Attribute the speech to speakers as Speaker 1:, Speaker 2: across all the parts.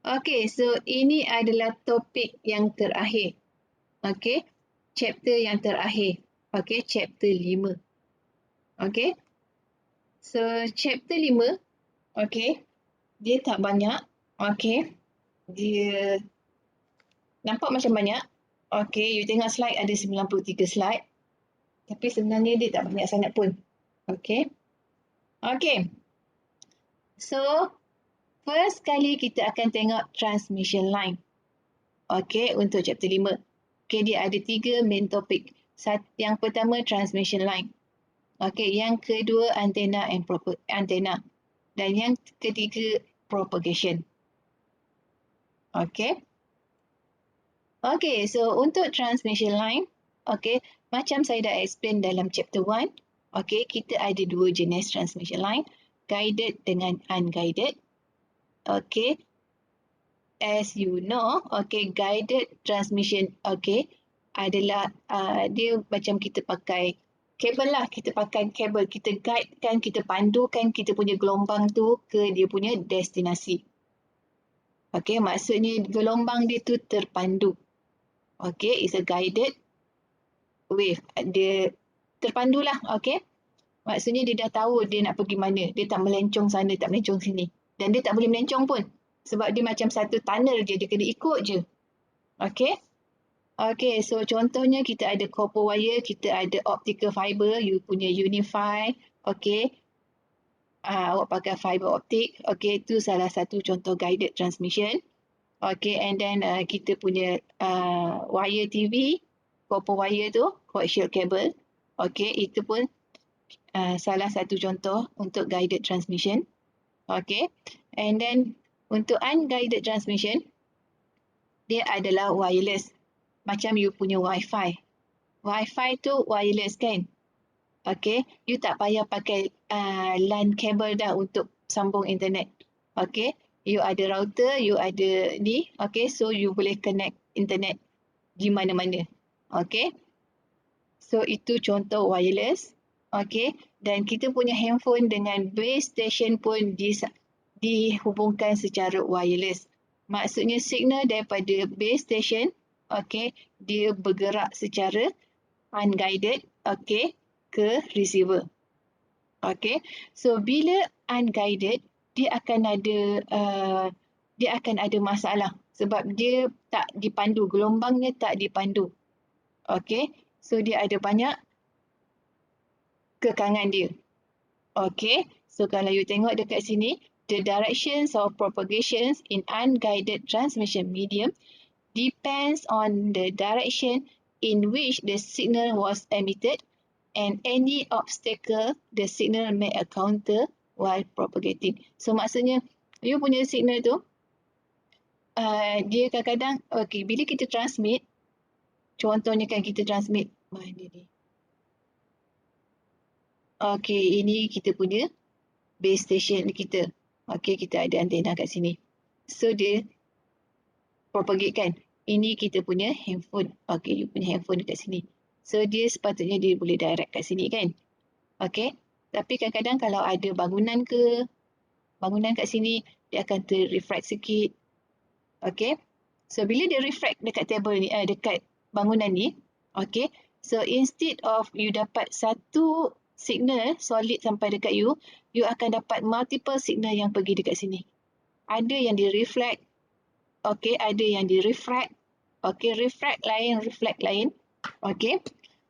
Speaker 1: Okey, so ini adalah topik yang terakhir. Okey, chapter yang terakhir. Okey, chapter 5. Okey. So, chapter 5, okey, dia tak banyak. Okey. Dia nampak macam banyak. Okey, you tengok slide ada 93 slide. Tapi sebenarnya dia tak banyak sangat pun. Okey. Okey. So, first kali kita akan tengok transmission line. Okey, untuk chapter 5. Okey, dia ada 3 main topik. Yang pertama, transmission line. Okey, yang kedua, antena and antena. Dan yang ketiga, propagation. Okey. Okey, so untuk transmission line, okey, macam saya dah explain dalam chapter 1, okey, kita ada 2 jenis transmission line, guided dengan unguided. Okey. As you know, okay, guided transmission, okay, adalah dia macam kita pakai kabel lah. Kita pakai kabel, kita guidekan, kita pandukan kita punya gelombang tu ke dia punya destinasi. Okay, maksudnya gelombang dia tu terpandu. Okay, it's a guided wave. Dia terpandu lah, okay. Maksudnya dia dah tahu dia nak pergi mana. Dia tak melencong sana, tak melencong sini. Dan dia tak boleh melencong pun. Sebab dia macam satu tunnel je, dia kena ikut je. Okay. Okay, so contohnya kita ada copper wire, kita ada optical fiber, you punya Unify. Okay. Awak pakai fiber optic. Okay, itu salah satu contoh guided transmission. Okay, and then kita punya wire TV, copper wire tu, coaxial cable. Okay, itu pun salah satu contoh untuk guided transmission. Okay, and then untuk unguided transmission, dia adalah wireless. Macam you punya Wi-Fi. Wi-Fi tu wireless kan? Okay, you tak payah pakai LAN cable dah untuk sambung internet. Okay, you ada router, you ada ni. Okay, so you boleh connect internet di mana-mana. Okay, so itu contoh wireless. Okay, dan kita punya handphone dengan base station pun dihubungkan secara wireless. Maksudnya signal daripada base station, okay, dia bergerak secara unguided, okay, ke receiver. Okay, so bila unguided, dia akan ada masalah sebab dia tak dipandu, gelombangnya tak dipandu. Okay, so dia ada banyak kekangan dia. Okay, so kalau you tengok dekat sini, the directions of propagations in unguided transmission medium depends on the direction in which the signal was emitted and any obstacle the signal may encounter while propagating. So maksudnya, you punya signal tu, dia kadang-kadang, okay, bila kita transmit, contohnya kan kita transmit, mana ni? Okay, ini kita punya base station kita. Okay, kita ada antena kat sini. So, dia propagate kan. Ini kita punya handphone. Okay, you punya handphone dekat sini. So, dia sepatutnya dia boleh direct kat sini kan. Okay, tapi kadang-kadang kalau ada bangunan kat sini, dia akan terrefract sikit. Okay, so bila dia refract dekat table ni, dekat bangunan ni, okay, so instead of you dapat satu signal solid sampai dekat you akan dapat multiple signal yang pergi dekat sini. Ada yang di-reflect, okay, ada yang di-refract, okay, refract lain, reflect lain, okay.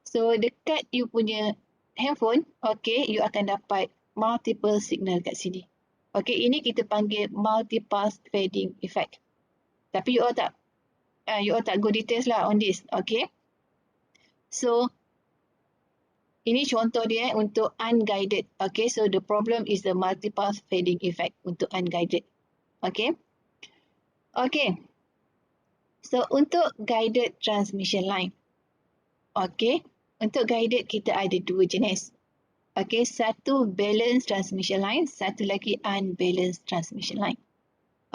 Speaker 1: So, dekat you punya handphone, okay, you akan dapat multiple signal kat sini. Okay, ini kita panggil multipath fading effect. Tapi you all tak go details lah on this, okay. So, ini contoh dia untuk unguided. Okay, so the problem is the multipath fading effect untuk unguided. Okay. Okay. So, untuk guided transmission line. Okay. Untuk guided kita ada 2 jenis. Okay, satu balanced transmission line, satu lagi unbalanced transmission line.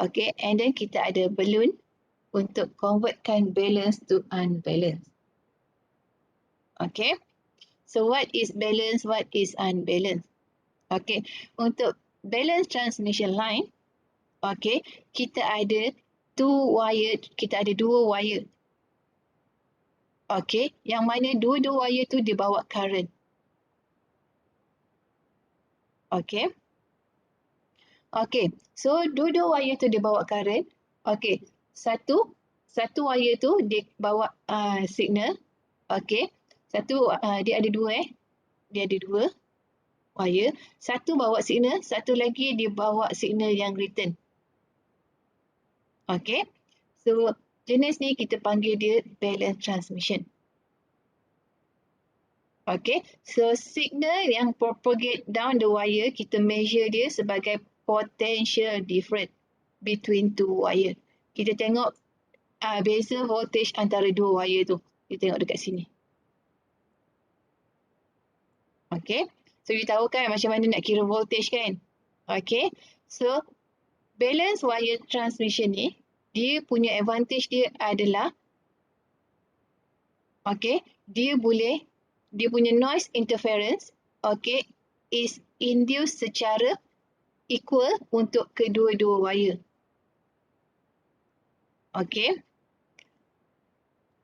Speaker 1: Okay, and then kita ada balloon untuk convertkan balance to unbalanced. Okay. So, what is balance, what is unbalanced? Okay, untuk balance transmission line, okay, kita ada two wire, kita ada dua wire. Okey, yang mana dua-dua wire tu dia bawa current. Okey. Okey, so dua-dua wire tu dia bawa current. Okey, satu wire tu dia bawa signal. Okey, dia ada dua Dia ada dua wire. Satu bawa signal, satu lagi dia bawa signal yang return. Okey, so jenis ni kita panggil dia balance transmission. Okay, so signal yang propagate down the wire, kita measure dia sebagai potential difference between two wire. Kita tengok beza voltage antara dua wire tu. Kita tengok dekat sini. Okay, so you tahu kan macam mana nak kira voltage kan? Okay, so balance wire transmission ni, dia punya advantage dia adalah, okay, dia punya noise interference, okay, is induced secara equal untuk kedua-dua wire. Okay.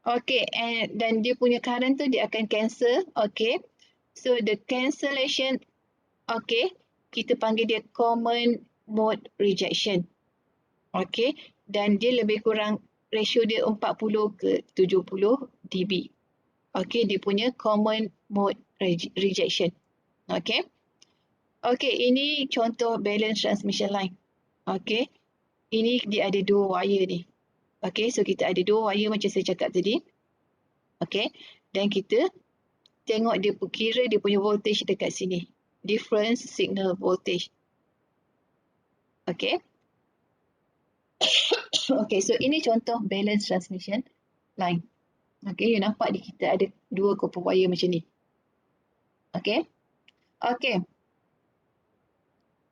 Speaker 1: Okay, dan dia punya current tu dia akan cancel. Okay. So the cancellation, okay, kita panggil dia common mode rejection. Okay, dan dia lebih kurang ratio dia 40 ke 70 dB. Okay, dia punya common mode rejection. Okay. Okay, ini contoh balance transmission line. Okay, ini dia ada dua wire ni. Okay, so kita ada dua wire macam saya cakap tadi. Okay, dan kita tengok dia kira dia punya voltage dekat sini. Difference signal voltage. Okay. Okay, so ini contoh balance transmission line. Okay, you nampak ni kita ada dua copper wire macam ni. Okay. Okay.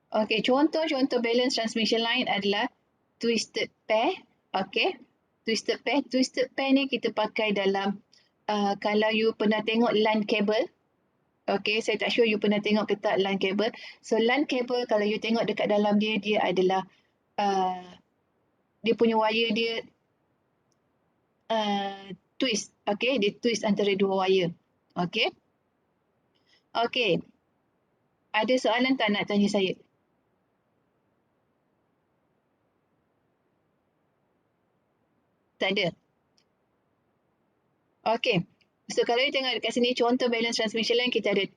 Speaker 1: Okay, contoh-contoh balance transmission line adalah twisted pair. Okay, twisted pair. Twisted pair ni kita pakai dalam, kalau you pernah tengok LAN cable. Okay, saya tak sure you pernah tengok ke tak LAN cable. So LAN cable kalau you tengok dekat dalam dia, dia adalah, dia punya wire dia twist. Okay, dia twist antara dua wire. Okay. Okay. Ada soalan tak nak tanya saya? Tak ada. Okay. So kalau you tengok dekat sini contoh balance transmission line, kita ada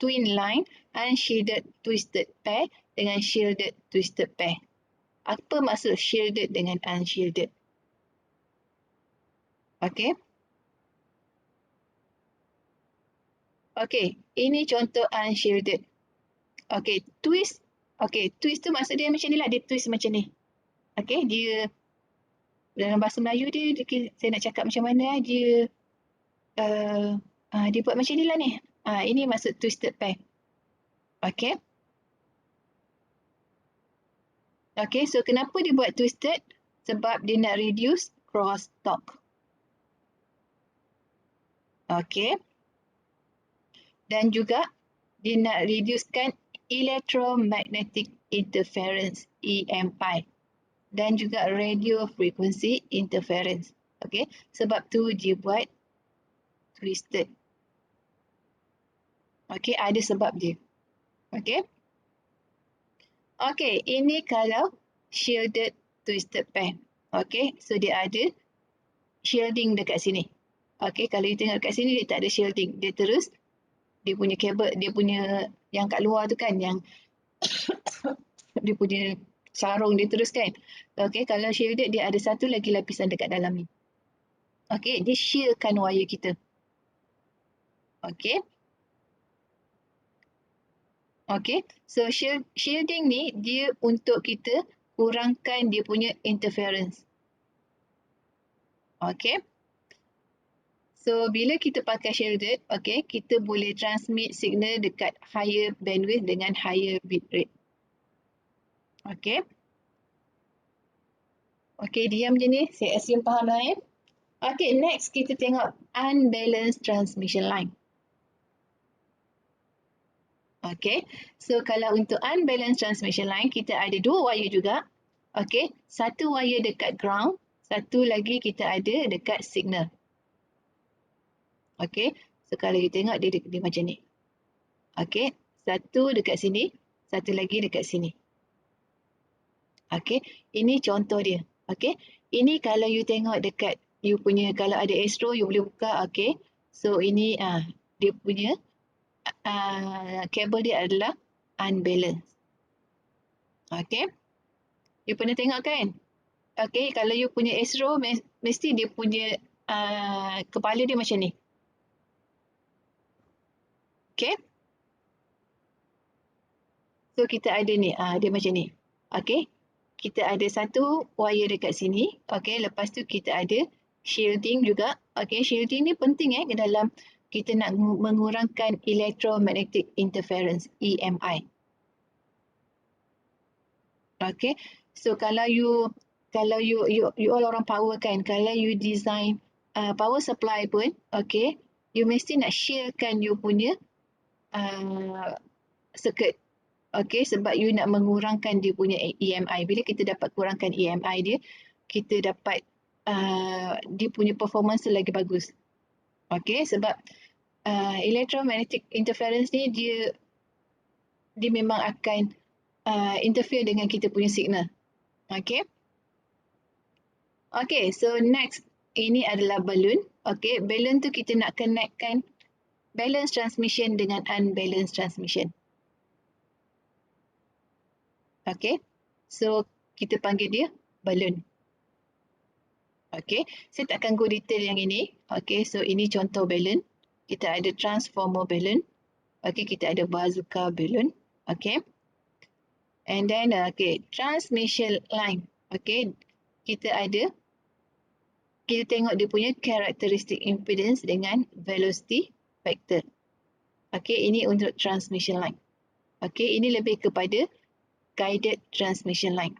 Speaker 1: twin line, unshielded twisted pair dengan shielded twisted pair. Apa maksud shielded dengan unshielded? Okay. Okay, ini contoh unshielded. Okay, twist. Okay, twist tu maksud dia macam ni lah. Dia twist macam ni. Okay, dia dalam bahasa Melayu dia saya nak cakap macam mana dia dia buat macam ni lah ni. Ini maksud twisted pair. Okay. Okay, so kenapa dia buat twisted? Sebab dia nak reduce cross talk. Okay. Dan juga dia nak reducekan electromagnetic interference, EMI. Dan juga radio frequency interference. Okay, sebab tu dia buat twisted. Okay, ada sebab dia. Okay. Okay, ini kalau shielded twisted pair. Okay, so dia ada shielding dekat sini. Okay, kalau you tengok dekat sini dia tak ada shielding. Dia terus, dia punya kabel, dia punya yang kat luar tu kan, yang dia punya sarung dia terus kan. Okay, kalau shielded dia ada satu lagi lapisan dekat dalam ni. Okay, dia shieldkan wire kita. Okay. Okay, so shielding ni dia untuk kita kurangkan dia punya interference. Okay. So bila kita pakai shielded, okay, kita boleh transmit signal dekat higher bandwidth dengan higher bit rate. Okay. Okay, diam je ni. Saya assume faham lah. Okay, next kita tengok unbalanced transmission line. Okay, so kalau untuk unbalanced transmission line, kita ada dua wire juga. Okey, satu wire dekat ground, satu lagi kita ada dekat signal. Okey, so kalau you tengok dia macam ni. Okey, satu dekat sini, satu lagi dekat sini. Okey, ini contoh dia. Okey, ini kalau you tengok dekat you punya, kalau ada Astro you boleh buka. Okey, so ini dia punya kabel dia adalah unbalanced. Okey, you pernah tengok kan? Okey, kalau you punya Astro mesti dia punya kepala dia macam ni. Okey, so kita ada ni, dia macam ni. Okey, kita ada satu wire dekat sini. Okey, lepas tu kita ada shielding juga. Okey, shielding ni penting dalam kita nak mengurangkan electromagnetic interference, EMI. Okey, so kalau you all orang power kan, kalau you design power supply pun, okey, you mesti nak shieldkan you punya circuit. Okey, sebab you nak mengurangkan dia punya EMI. Bila kita dapat kurangkan EMI dia, kita dapat dia punya performance lagi bagus. Okey, sebab electromagnetic interference ni dia memang akan interfere dengan kita punya signal. Okey. Okey, so next ini adalah balloon. Okey, balloon tu kita nak connectkan balance transmission dengan unbalanced transmission. Okey, so kita panggil dia balloon. Okey, saya tak akan go detail yang ini. Okey, so ini contoh balloon. Kita ada transformer balloon. Okey, kita ada bazooka balloon. Okey. And then, transmission line. Okey, kita tengok dia punya karakteristik impedance dengan velocity vector. Okey, ini untuk transmission line. Okey, ini lebih kepada guided transmission line.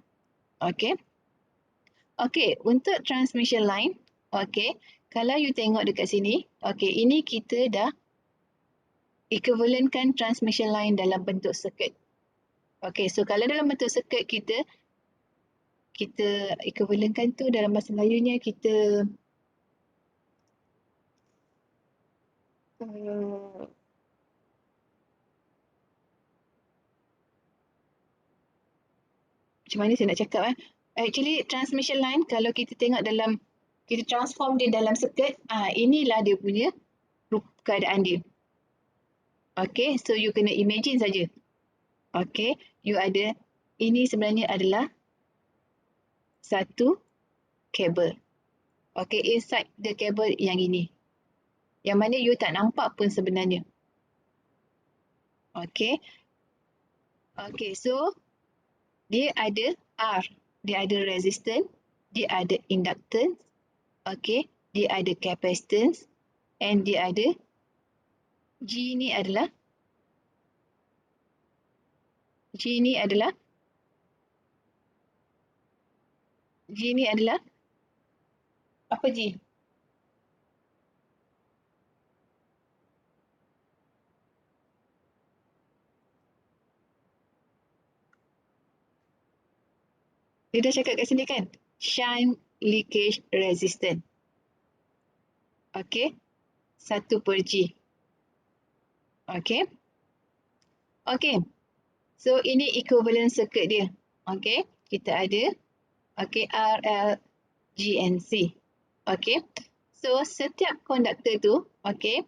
Speaker 1: Okey. Okey, untuk transmission line, okey, kalau you tengok dekat sini, okey, ini kita dah equivalentkan transmission line dalam bentuk circuit. Okey, so kalau dalam bentuk circuit kita equivalentkan tu dalam bahasa Melayunya kita macam mana saya nak cakap Actually transmission line kalau kita tengok dalam, kita transform dia dalam circuit, inilah dia punya keadaan dia. Okay, so you kena imagine saja. Okay, you ada, ini sebenarnya adalah satu kabel. Okay, inside the kabel yang ini. Yang mana you tak nampak pun sebenarnya. Okay. Okay, so dia ada R, dia ada resistance, dia ada inductance, okay, dia ada capacitance, and dia ada G ni adalah apa G? Dia dah cakap kat sini kan? Shunt leakage resistance. Okay. 1/G. Okay. Okay. So, ini equivalent circuit dia. Okay. Kita ada R, L, G and C. Okay. So, setiap konduktor tu, okay,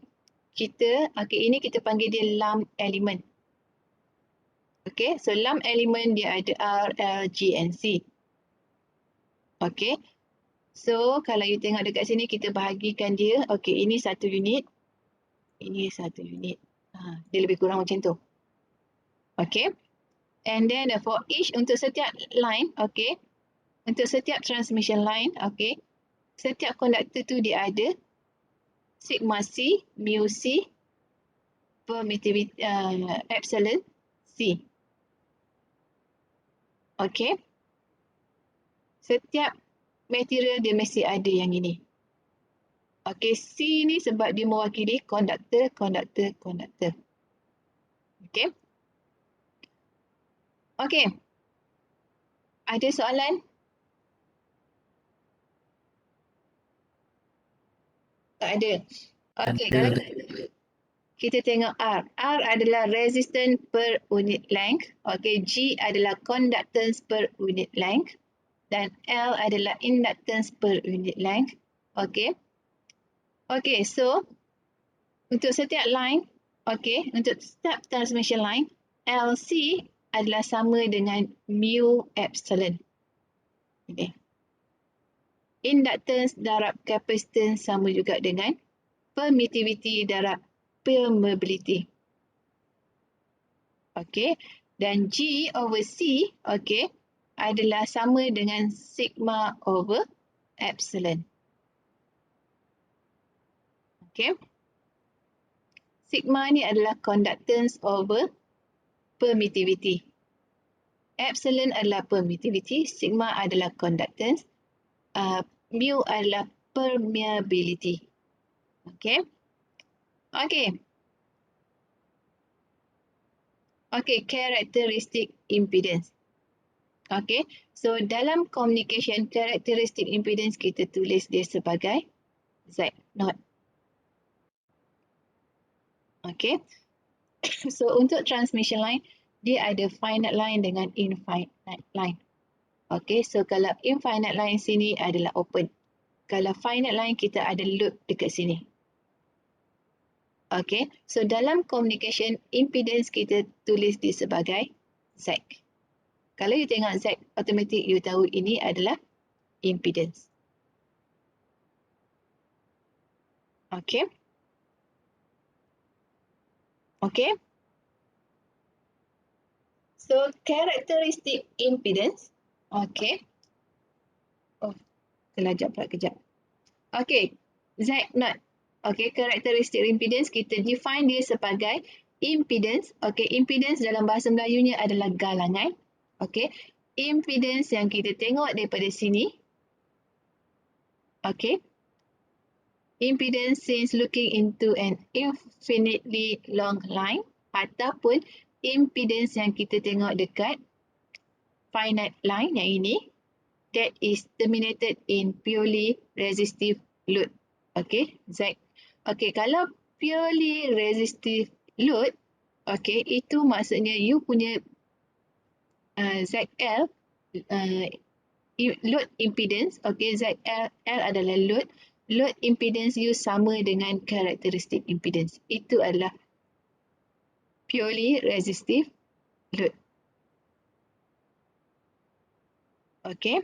Speaker 1: ini kita panggil dia lump element. Okay. So, lump element dia ada R, L, G and C. Okay. So, kalau you tengok dekat sini, kita bahagikan dia. Okay, ini satu unit. Ini satu unit. Dia lebih kurang macam tu. Okay. And then for each, untuk setiap line, okay. Untuk setiap transmission line, okay. Setiap konduktor tu dia ada sigma C, mu C, permittivity, epsilon C. Okay. Setiap material dia mesti ada yang ini. Okey, C ni sebab dia mewakili konduktor. Okey. Okey. Ada soalan? Tak ada. Okey, kalau kita tengok R. R adalah resistance per unit length. Okey, G adalah conductance per unit length. Dan L adalah inductance per unit length. Okey. Okey, so untuk setiap line, okey, untuk setiap transmission line, LC adalah sama dengan mu epsilon. Okay. Inductance darab capacitance sama juga dengan permittivity darab permeability. Okey, dan G over C, okey, adalah sama dengan sigma over epsilon. Okey. Sigma ni adalah conductance over permittivity. Epsilon adalah permittivity, sigma adalah conductance, mu adalah permeability. Okey. Okey. Okey, characteristic impedance. Okey. So dalam communication, characteristic impedance kita tulis dia sebagai Z0. Okey. So untuk transmission line, dia ada finite line dengan infinite line. Okey, so kalau infinite line sini adalah open. Kalau finite line kita ada loop dekat sini. Okey, so dalam communication, impedance kita tulis dia sebagai Z. Kalau you tengok Z, automatic you tahu ini adalah impedance. Okey. Okey. So, characteristic impedance. Okey. Oh, kelajak pula kejap. Okey, Z0. Okey, characteristic impedance kita define dia sebagai impedance. Okey, impedance dalam bahasa Melayunya adalah galangan. Okey, impedance yang kita tengok daripada sini. Okey. Impedance since looking into an infinitely long line ataupun impedance yang kita tengok dekat finite line yang ini, that is terminated in purely resistive load. Okey, Z. Okey, kalau purely resistive load, okey, itu maksudnya you punya ZL, load impedance, okey, ZL adalah load impedance you sama dengan characteristic impedance. Itu adalah purely resistive load. Okay.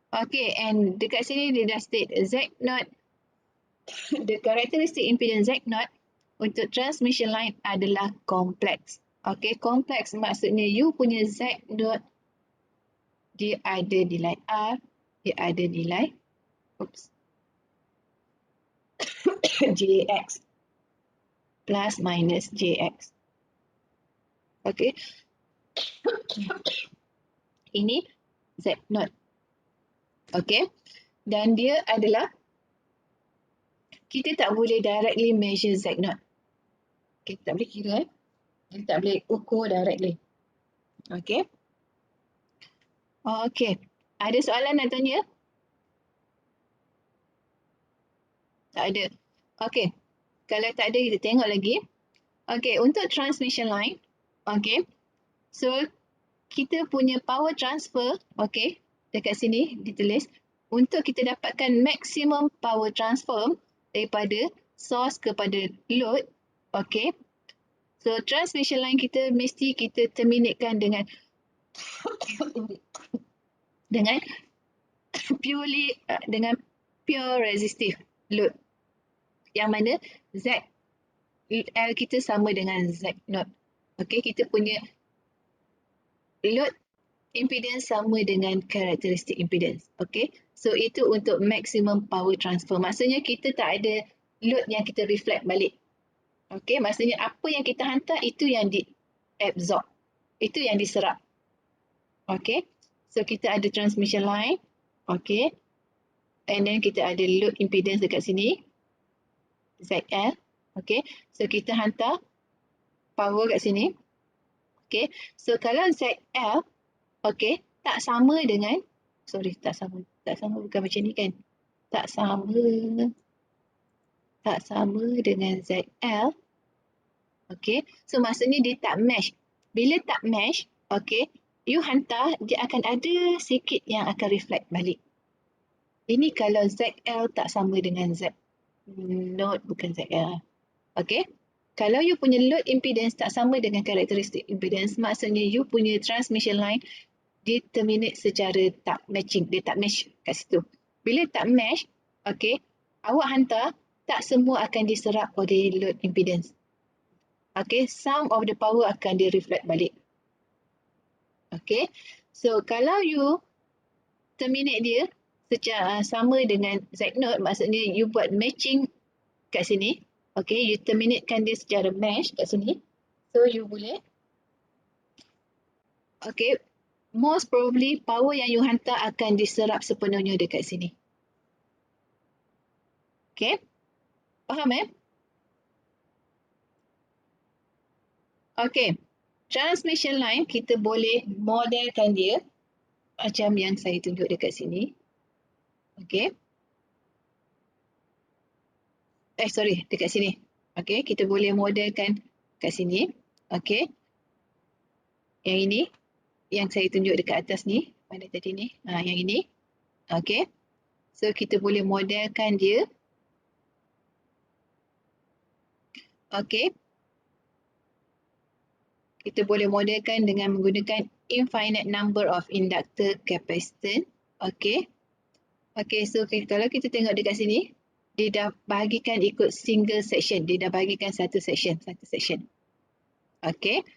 Speaker 1: Okay, and dekat sini dia dah state Z0, the characteristic impedance Z0 untuk transmission line adalah complex. Okay, complex maksudnya you punya Z0 dia ada nilai R, dia ada nilai JX plus minus JX. Okay. Ini Z0. Okay. Dan dia adalah, kita tak boleh directly measure Z0. Kita tak boleh kira. Kita tak boleh ukur directly. Okay. Okay. Ada soalan nak tanya? Tak ada. Okay. Kalau tak ada, kita tengok lagi. Okay. Untuk transmission line. Okay. So, kita punya power transfer. Okay. Dekat sini ditulis. Untuk kita dapatkan maximum power transfer daripada source kepada load. Okay. So, transmission line kita mesti kita terminatekan dengan dengan pure resistive load. Yang mana ZL kita sama dengan Z0. Okay, kita punya load impedance sama dengan characteristic impedance. Okay, so itu untuk maximum power transfer. Maksudnya kita tak ada load yang kita reflect balik. Okay, maksudnya apa yang kita hantar itu yang di-absorb. Itu yang diserap. Okay, so kita ada transmission line. Okay, and then kita ada load impedance dekat sini. ZL. Okay, so kita hantar power kat sini. Okay, so kalau ZL, okay, tak sama dengan, tak sama bukan macam ni kan. Tak sama dengan ZL. Okay, so maksudnya dia tak match. Bila tak match, okay, you hantar, dia akan ada sikit yang akan reflect balik. Ini kalau ZL tak sama dengan Z node, bukan ZL. Okay, kalau you punya load impedance tak sama dengan karakteristik impedance, maksudnya you punya transmission line dia terminate secara tak matching, dia tak match kat situ. Bila tak match, okay, awak hantar, tak semua akan diserap oleh load impedance. Okay, some of the power akan di-reflect balik. Okay, so kalau you terminate dia secara sama dengan Z node, maksudnya you buat matching kat sini. Okay, you terminatekan dia secara mesh kat sini. So you boleh, okay, most probably power yang you hantar akan diserap sepenuhnya dekat sini. Okay, faham Okay, transmission line kita boleh modelkan dia macam yang saya tunjuk dekat sini. Okay. Dekat sini. Okay, kita boleh modelkan kat sini. Okay. Yang ini, yang saya tunjuk dekat atas ni, mana tadi ni? Yang ini. Okay. So, kita boleh modelkan dia. Okay. Kita boleh modelkan dengan menggunakan infinite number of inductor capacitance. Okay. Okay, so kalau kita tengok dekat sini, dia dah bahagikan ikut single section. Dia dah bahagikan satu section. Okay.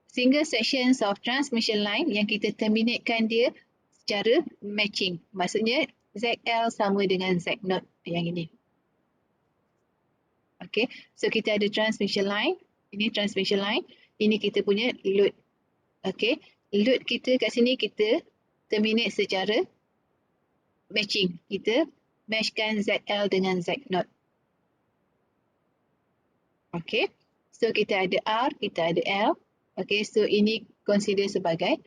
Speaker 1: Single sections of transmission line yang kita terminatekan dia secara matching. Maksudnya ZL sama dengan Z node yang ini. Okay, so kita ada transmission line. Ini transmission line. Ini kita punya load. Okay, load kita kat sini kita terminate secara matching. Kita matchkan ZL dengan Z node. Okay, so kita ada R, kita ada L. Okay, so ini consider sebagai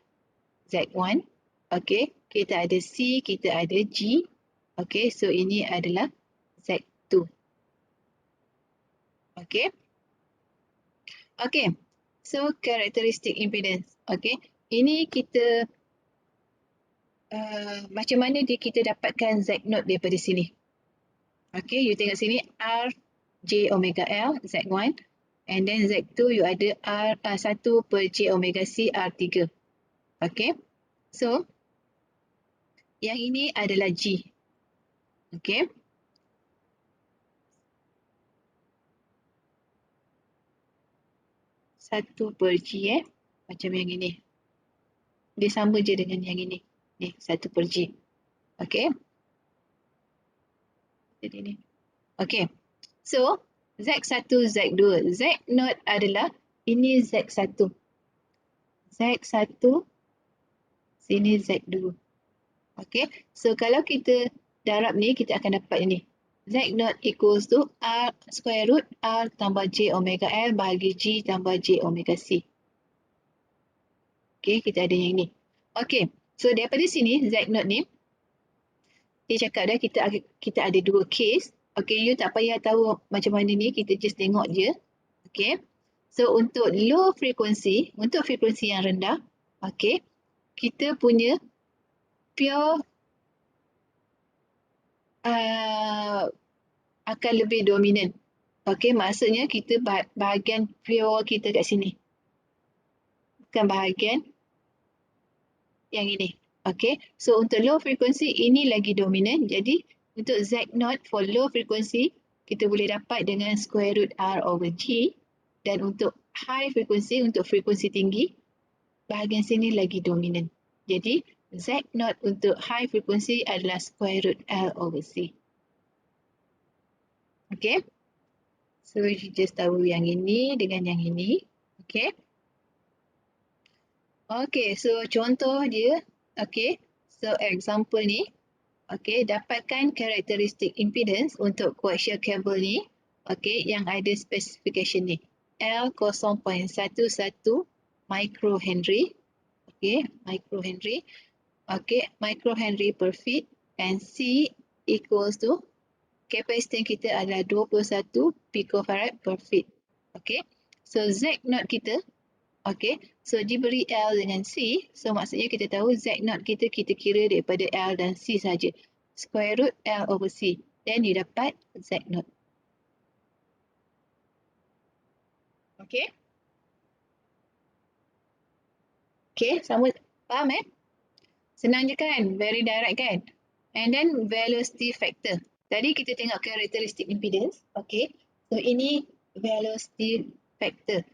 Speaker 1: Z1. Okay, kita ada C, kita ada G. Okay, so ini adalah Z2. Okay. Okay, so characteristic impedance. Okay, ini kita macam mana kita dapatkan Z node daripada sini. Okay, you tengok sini R J omega L Z1. And then Z2 you ada R1 per J omega C R3. Okay, so yang ini adalah G. Okay. Satu per G macam yang ini. Dia sama je dengan yang ini. Ni, 1 per G. Okay. Jadi ni. Okay. So, Z1, Z2. Z node adalah, ini Z1. Z1, sini Z2. Okay. So, kalau kita darab ni, kita akan dapat ini. Z node equals to R square root R tambah J omega L bahagi G tambah J omega C. Okay, kita ada yang ni. Okay, so daripada sini Z node ni, dia cakap dah kita ada dua case. Okay, you tak payah tahu macam mana ni, kita just tengok je. Okay, so untuk low frequency, untuk frekuensi yang rendah, okay, kita punya pure akan lebih dominan. Okay, maksudnya kita bahagian pure kita kat sini. Bukan bahagian yang ini. Okay, so untuk low frequency ini lagi dominan. Jadi untuk Z0 for low frequency kita boleh dapat dengan square root R over G. Dan untuk high frequency, untuk frekuensi tinggi, bahagian sini lagi dominan. Jadi Z0 untuk high frequency adalah square root L over C. Okay, so you just tahu yang ini dengan yang ini. Okay. Okay, so contoh dia. Okay, so example ni. Okay, dapatkan karakteristik impedance untuk coaxial cable ni. Okay, yang ada specification ni. L 0.11 microhenry. Okay, microhenry. Okay, microhenry per feet, and C equals to kapasitas kita adalah 21 picofarad per feet. Okay, so Z naught kita, okay, so diberi L dengan C, so maksudnya kita tahu Z naught kita kira daripada L dan C saja. Square root L over C, then you dapat Z naught. Okay, okay, sama, faham Senang je kan? Very direct kan? And then velocity factor. Tadi kita tengok characteristic impedance. Okay. So ini velocity factor.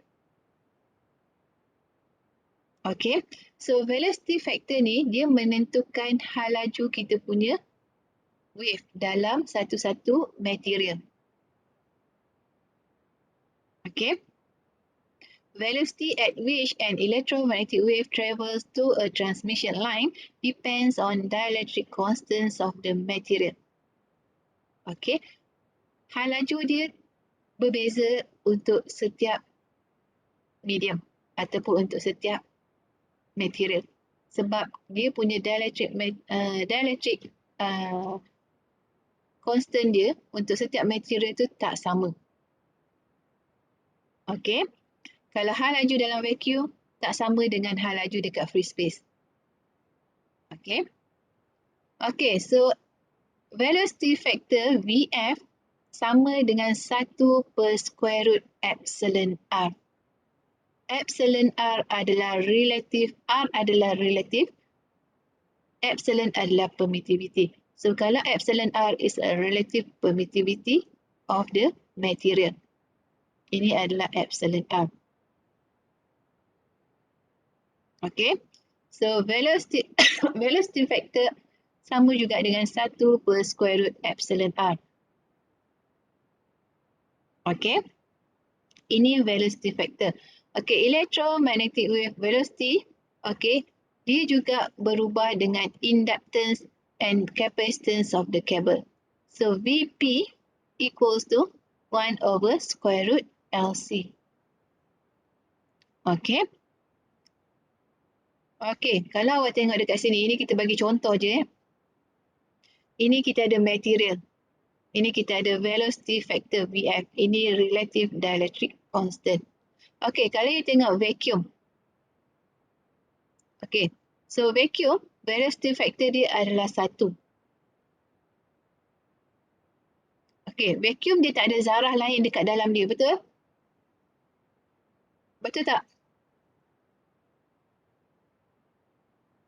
Speaker 1: Okay. So velocity factor ni dia menentukan hal laju kita punya wave dalam satu-satu material. Okay. Velocity at which an electromagnetic wave travels to a transmission line depends on dielectric constants of the material. Okay. Hal laju dia berbeza untuk setiap medium ataupun untuk setiap material. Sebab dia punya dielectric constant dia untuk setiap material itu tak sama. Okay. Kalau hal laju dalam vacuum, tak sama dengan hal laju dekat free space. Okay. Okay, so velocity factor VF sama dengan 1 per square root epsilon R. Epsilon R adalah relative, R adalah relative, epsilon adalah permittivity. So kalau epsilon R is a relative permittivity of the material, ini adalah epsilon R. Okay, so velocity velocity factor sama juga dengan 1 per square root epsilon R. Okay, ini velocity factor. Okay, electromagnetic wave velocity, okay, dia juga berubah dengan inductance and capacitance of the cable. So VP equals to 1 over square root LC. Okay. Okay, kalau awak tengok dekat sini, ini kita bagi contoh je. Ini kita ada material. Ini kita ada velocity factor VF. Ini relative dielectric constant. Okay, kalau you tengok vacuum. Okay, so vacuum, velocity factor dia adalah 1. Okay, vacuum dia tak ada zarah lain dekat dalam dia, betul? Betul tak?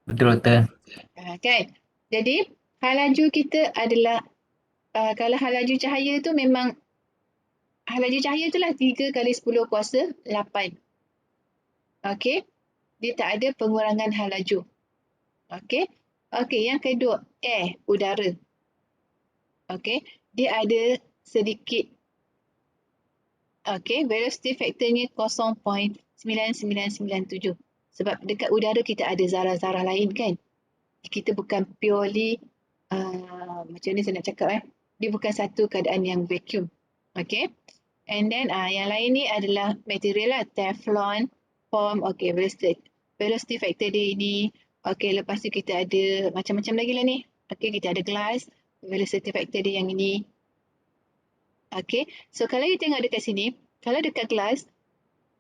Speaker 2: Betul.
Speaker 1: Kan? Jadi, hal laju kita adalah, kalau hal laju cahaya tu memang, hal laju cahaya tu lah 3 kali 10 kuasa 8. Okay? Dia tak ada pengurangan hal laju. Okay? Okay, yang kedua, air, udara. Okay? Dia ada sedikit, okay, velocity factornya 0.9997. Sebab dekat udara kita ada zarah-zarah lain kan? Kita bukan purely, macam ni saya nak cakap dia bukan satu keadaan yang vacuum. Okay. And then yang lain ni adalah material lah. Teflon, foam, okay, velocity factor dia ini. Okay, lepas tu kita ada macam-macam lagi lah ni. Okay, kita ada glass, velocity factor dia yang ini. Okay, so kalau you tengok dekat sini, kalau dekat glass,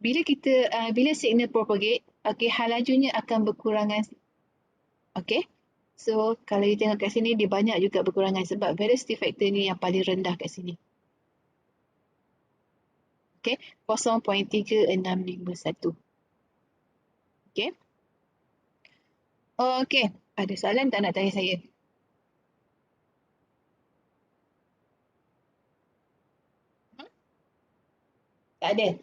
Speaker 1: bila kita, bila signal propagate, okay, hal lajunya akan berkurangan. Okay, so kalau you tengok kat sini, dia banyak juga berkurangan sebab velocity factor ni yang paling rendah kat sini. Okay, 0.3651. Okay. Okay, ada soalan tak nak tanya saya? Tak ada.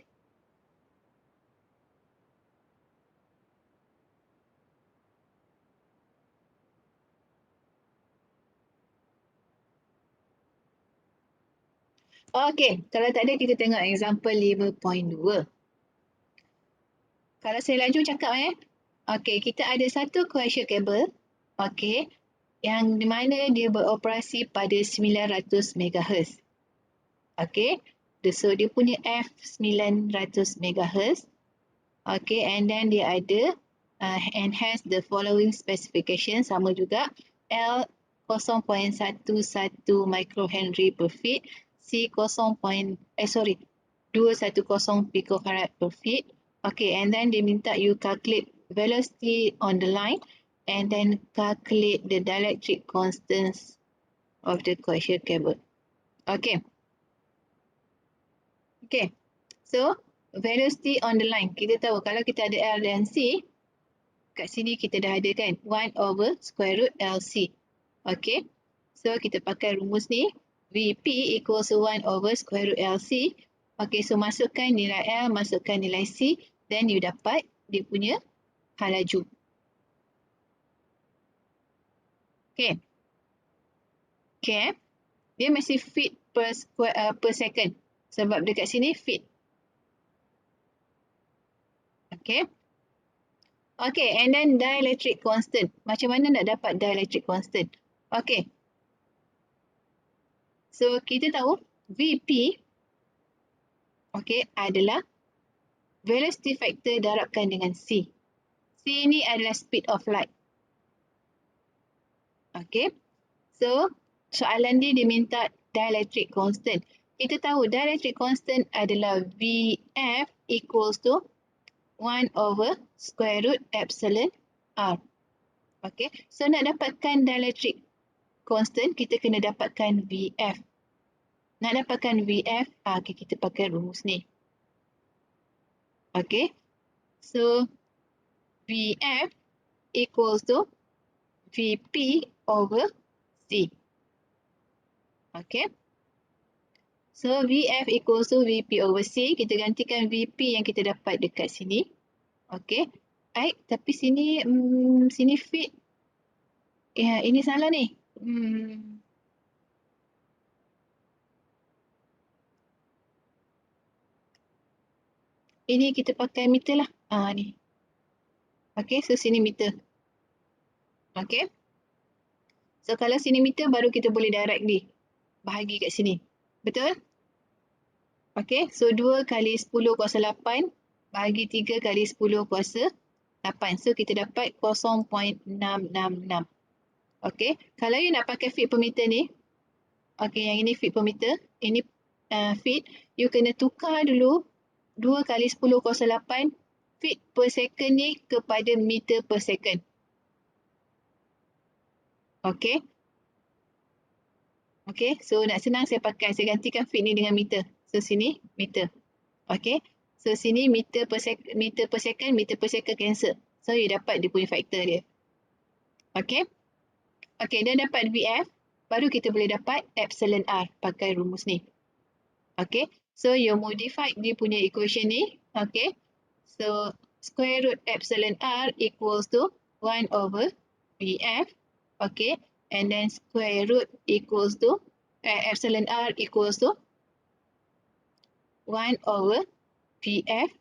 Speaker 1: Okay, kalau tak ada kita tengok example 5.2. Kalau saya laju cakap okay, kita ada satu coaxial cable, okay, yang di mana dia beroperasi pada 900 MHz. Okay, so dia punya F 900 MHz. Okay, and then dia ada and has the following specification, sama juga. L 0.11 microhenry per feet, C 210 picofarad per feet. Okay, and then they minta you calculate velocity on the line and then calculate the dielectric constants of the coaxial cable. Okay. Okay. So, velocity on the line. Kita tahu kalau kita ada L dan C, kat sini kita dah ada kan 1 over square root LC. Okay. So, kita pakai rumus ni. VP equals 1 over square root LC. Okay, so masukkan nilai L, masukkan nilai C. Then you dapat dia punya hal laju. Okay. Okay. Dia mesti feet per second. Sebab dekat sini feet. Okay. Okay, and then dielectric constant. Macam mana nak dapat dielectric constant? Okay. So, kita tahu VP okay, adalah velocity factor darabkan dengan C. C ni adalah speed of light. Okay. So, soalan dia minta dielectric constant. Kita tahu dielectric constant adalah VF equals to 1 over square root epsilon R. Okay. So, nak dapatkan dielectric constant, kita kena dapatkan VF. Nak dapatkan VF, okay, kita pakai rumus ni. Okay. So, VF equals to VP over C. Okay. So, VF equals to VP over C. Kita gantikan VP yang kita dapat dekat sini. Okay. Tapi sini, sini feet. Ya, ini salah ni. Ini kita pakai meter lah. Ni. Okay, so sini meter. Okay. So, kalau sini meter, baru kita boleh direct ni. Bahagi kat sini. Betul? Okay, so 2 kali 10 kuasa 8 bahagi 3 kali 10 kuasa 8. So, kita dapat 0.666. Okay, kalau you nak pakai feet per meter ni, okay, yang ini feet per meter, ini feet, you kena tukar dulu 2 kali 10 kuasa 8 feet per second ni kepada meter per second. Okay. Okay, so nak senang saya gantikan feet ni dengan meter. So, sini meter. Okay, so sini meter per second cancel. So, you dapat dia punya factor dia. Okay. Okay, dan dapat VF, baru kita boleh dapat epsilon R pakai rumus ni. Okay, so you modify dia punya equation ni. Okay, so square root epsilon R equals to 1 over VF. Okay, and then square root equals to epsilon R equals to 1 over VF.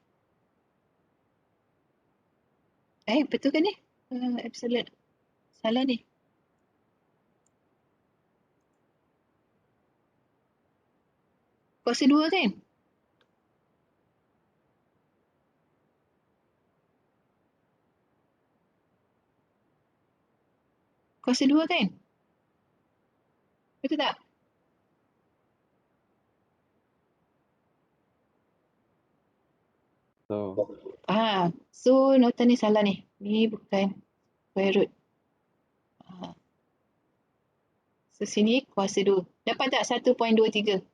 Speaker 1: Betul kan ni? Epsilon. Salah ni. Kuasa 2 kan? Kuasa 2 kan? Betul tak? So nota ni salah ni. Ni bukan square root. So sini kuasa 2. Dapat tak 1.23?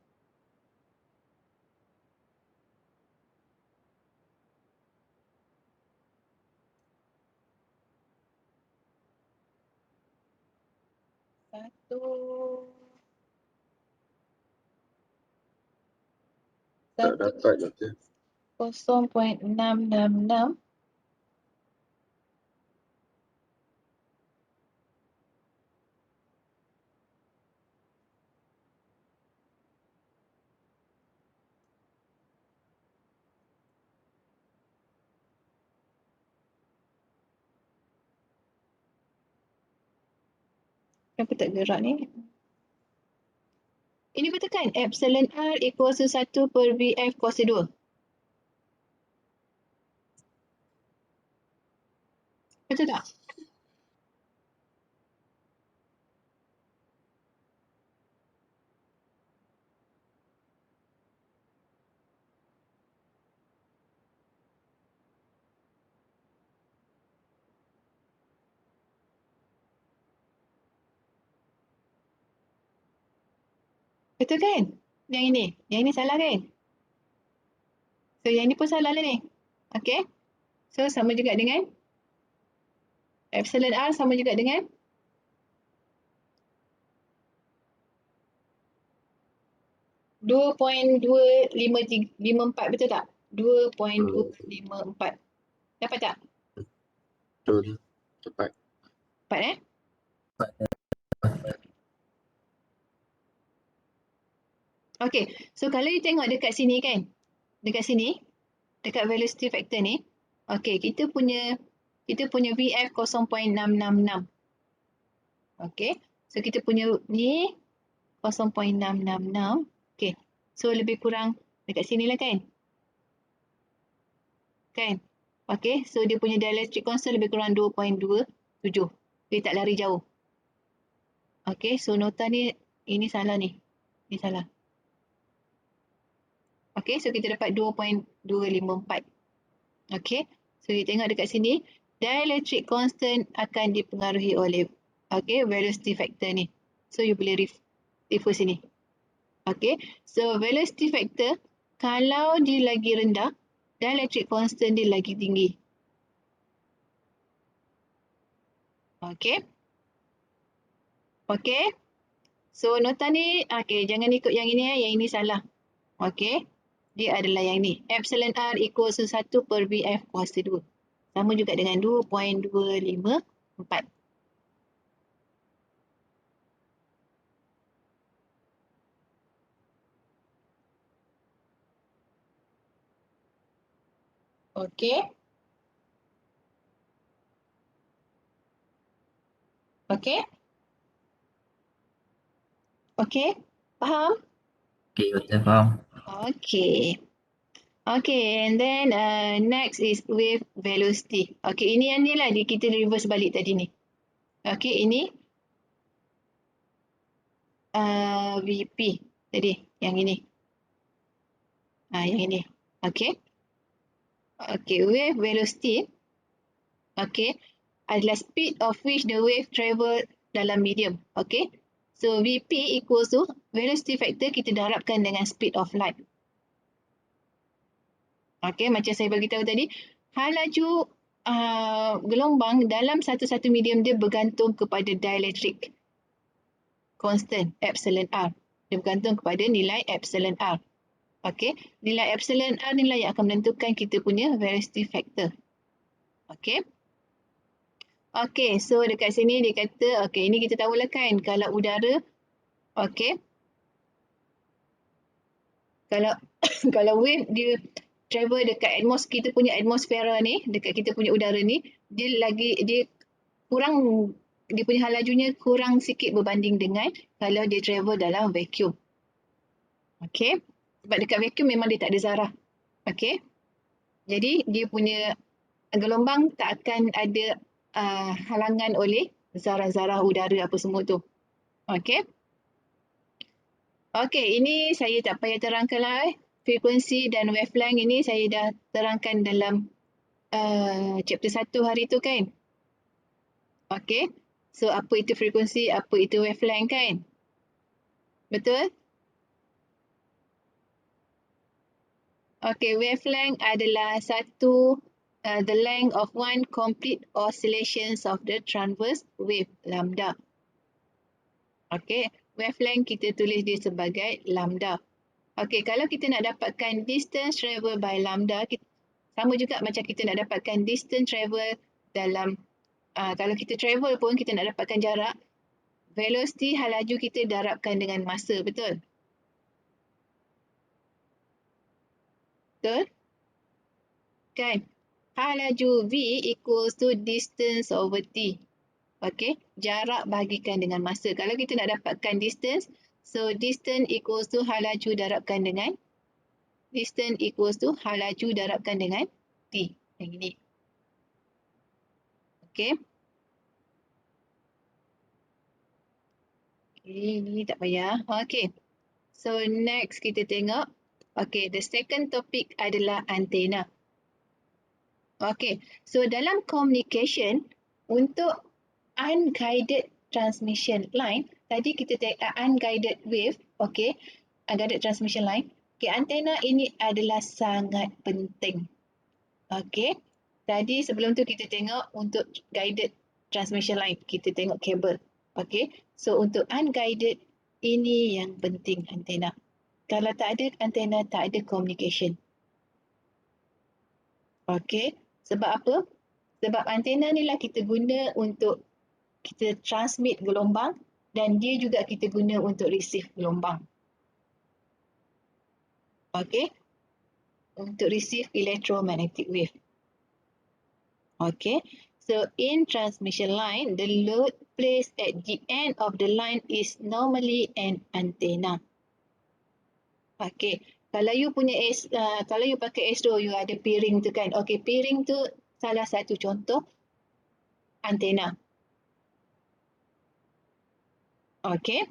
Speaker 1: Tak dapat doktor. 0.666. Kenapa tak gerak ni? Ini betul kan? Epsilon R equals to 1 per VF kuasa 2. Betul tak? Betul kan? Yang ini salah kan? So yang ni pun salah lah ni. Okay. So sama juga dengan epsilon R sama juga dengan 2.254, betul tak? 2.254. Dapat tak?
Speaker 2: Betul. Tepat.
Speaker 1: Dapat Okay. So kalau you tengok dekat sini kan. Dekat sini. Dekat velocity factor ni. Okay. Kita punya VF 0.666. Okay. So kita punya ni 0.666. Okay. So lebih kurang dekat sini lah kan? Kan? Okay. So dia punya dielectric constant lebih kurang 2.27. Dia tak lari jauh. Okay. So nota ni, ini salah ni. Ini salah. Okay. So kita dapat 2.254. Okay. So kita tengok dekat sini. Dielectric constant akan dipengaruhi oleh velocity factor ni. So you boleh refer sini. Okay. So velocity factor, kalau dia lagi rendah, dielectric constant dia lagi tinggi. Okay. Okay. So nota ni, okay, jangan ikut yang ini. Yang ini salah. Okay. Dia adalah yang ni. Epsilon R equals 1 per VF kuasa 2. Sama juga dengan 2.254. Okay. Okay. Okay. Faham?
Speaker 2: Okay, betul faham.
Speaker 1: Okay. Okay, and then next is wave velocity. Okay, ini yang ni lah kita reverse balik tadi ni. Okay, ini VP tadi, yang ini. Yang ini. Okay. Okay, wave velocity. Okay, adalah speed of which the wave travel dalam medium. Okay. So VP equals to velocity factor kita darabkan dengan speed of light. Okay, macam saya beritahu tadi, hal laju gelombang dalam satu-satu medium dia bergantung kepada dielectric constant epsilon R. Dia bergantung kepada nilai epsilon R. Okay, nilai epsilon R nilai yang akan menentukan kita punya velocity factor. Okay. Okay, so dekat sini dia kata, okay, ini kita tahulah kan, kalau udara, okay, kalau kalau wave dia travel dekat kita punya atmosfera ni, dekat kita punya udara ni, dia kurang, dia punya hal lajunya kurang sikit berbanding dengan kalau dia travel dalam vacuum. Okay. Sebab dekat vacuum memang dia tak ada zarah. Okay. Jadi dia punya gelombang tak akan ada halangan oleh zarah-zarah udara apa semua tu. Okay. Okay, ini saya tak payah terangkan lah. Frekuensi dan wavelength ini saya dah terangkan dalam chapter 1 hari tu kan. Okay. So apa itu frekuensi, apa itu wavelength kan? Betul? Okay, wavelength adalah the length of one complete oscillations of the transverse wave, lambda. Okay, wavelength kita tulis dia sebagai lambda. Okay, kalau kita nak dapatkan distance travel by lambda, sama juga macam kita nak dapatkan distance travel dalam, kalau kita travel pun kita nak dapatkan jarak, velocity hal laju kita darabkan dengan masa, betul? Betul? Kan? Hal laju V equals to distance over T. Okay, jarak bahagikan dengan masa. Kalau kita nak dapatkan distance, so distance equals to hal laju darabkan dengan T. Yang ini. Okey. Ini tak payah. Okey. So next kita tengok. Okey, the second topic adalah antena. Okey. So dalam communication untuk unguided transmission line, tadi kita tengok unguided wave, okey, unguided transmission line. Okey, antena ini adalah sangat penting. Okey. Tadi sebelum tu kita tengok untuk guided transmission line, kita tengok kabel. Okey. So untuk unguided ini yang penting antena. Kalau tak ada antena, tak ada communication. Okey. Sebab apa? Sebab antena ni lah kita guna untuk kita transmit gelombang dan dia juga kita guna untuk receive gelombang. Okey. Untuk receive electromagnetic wave. Okay, so in transmission line, the load placed at the end of the line is normally an antenna. Okay, kalau you punya kalau you pakai ASRO, you ada peering tu kan. Okay, peering tu salah satu contoh antena. Okay,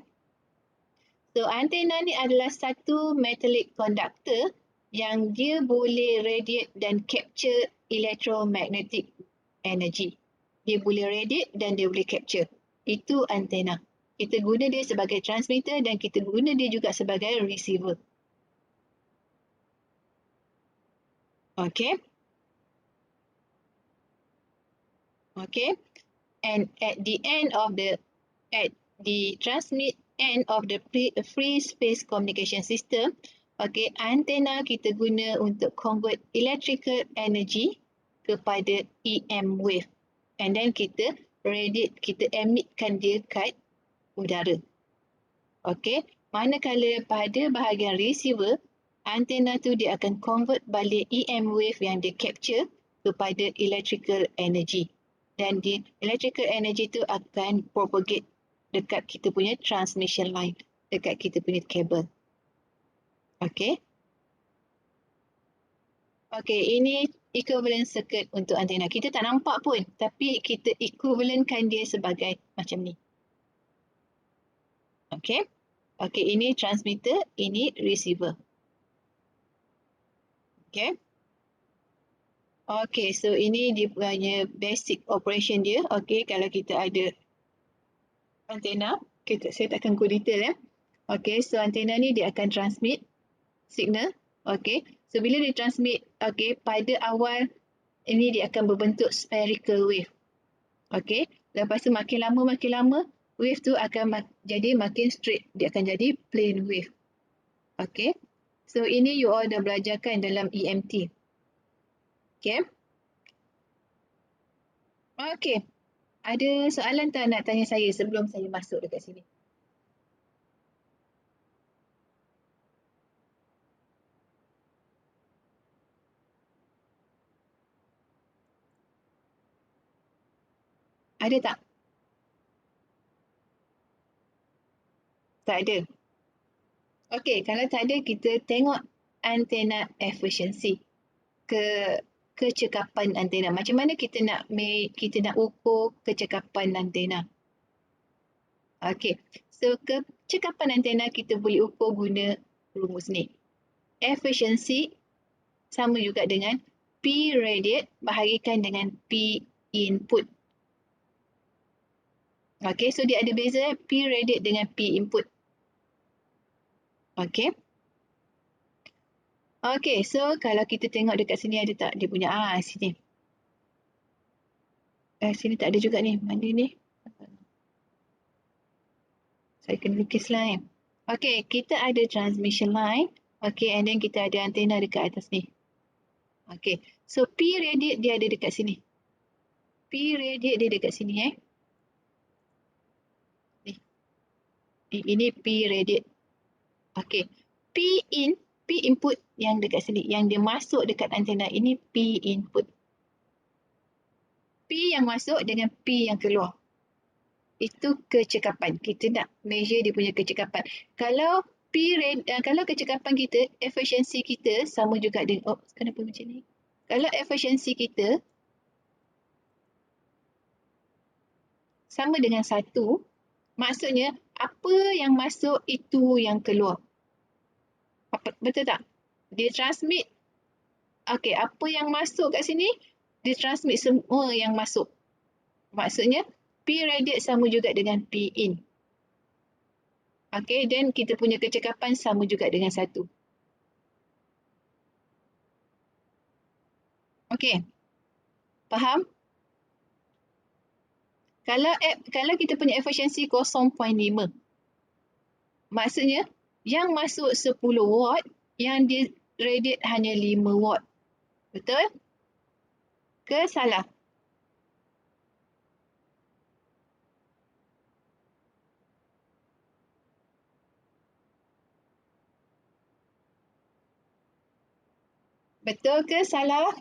Speaker 1: so antena ni adalah satu metallic conductor yang dia boleh radiate dan capture electromagnetic energy. Dia boleh radiate dan dia boleh capture. Itu antena. Kita guna dia sebagai transmitter dan kita guna dia juga sebagai receiver. Okay. Okay. And at the transmit end of the free space communication system, okay, antena kita guna untuk convert electrical energy kepada EM wave. And then kita radiate, kita emitkan dia kat udara. Okey, manakala pada bahagian receiver, antena tu dia akan convert balik EM wave yang dia capture kepada electrical energy. Dan di electrical energy tu akan propagate dekat kita punya transmission line, dekat kita punya kabel. Okey. Okey, ini equivalent circuit untuk antena. Kita tak nampak pun, tapi kita equivalentkan dia sebagai macam ni. Okey. Okey, ini transmitter, ini receiver. Okey. Okey, so ini dia punya basic operation dia. Okey, kalau kita ada antena, saya takkan go detail ya. Okey, so antena ni dia akan transmit signal. Okey, so bila dia transmit, okey, pada awal ini dia akan berbentuk spherical wave. Okey, lepas tu makin lama wave tu akan jadi makin straight. Dia akan jadi plane wave. Okey, so ini you all dah belajarkan dalam EMT. Okey. Okey. Ada soalan tak nak tanya saya sebelum saya masuk dekat sini? Ada tak? Tak ada. Okey, kalau tak ada, kita tengok antena efficiency. Kecekapan antena. Macam mana kita nak ukur kecekapan antena? Okey. So kecekapan antena kita boleh ukur guna rumus ni. Efficiency sama juga dengan P radiate bahagikan dengan P input. Okey, so dia ada beza P radiate dengan P input. Okey. Okey, so kalau kita tengok dekat sini ada tak dia punya sini. Sini tak ada juga ni. Mana ni? Saya kena lukis lah kan. Okey, kita ada transmission line. Okey, and then kita ada antena dekat atas ni. Okey, so P radiate dia ada dekat sini. P radiate dia dekat sini Ni. Ini P radiate. Okey, P input yang dekat sini, yang dia masuk dekat antena ini P input. P yang masuk dengan P yang keluar. Itu kecekapan. Kita nak measure dia punya kecekapan. Kalau kecekapan kita, efisiensi kita sama juga dengan, kenapa macam ni? Kalau efisiensi kita sama dengan 1, maksudnya apa yang masuk itu yang keluar. Betul tak? Dia transmit, okey, apa yang masuk kat sini, dia transmit semua yang masuk. Maksudnya P radiate sama juga dengan P in. Okey, dan kita punya kecekapan sama juga dengan 1. Okey. Faham? Kalau kita punya efisiensi 0.5, maksudnya yang masuk 10 watt, yang di radiate hanya 5 watt. Betul? Ke salah? Betul ke salah?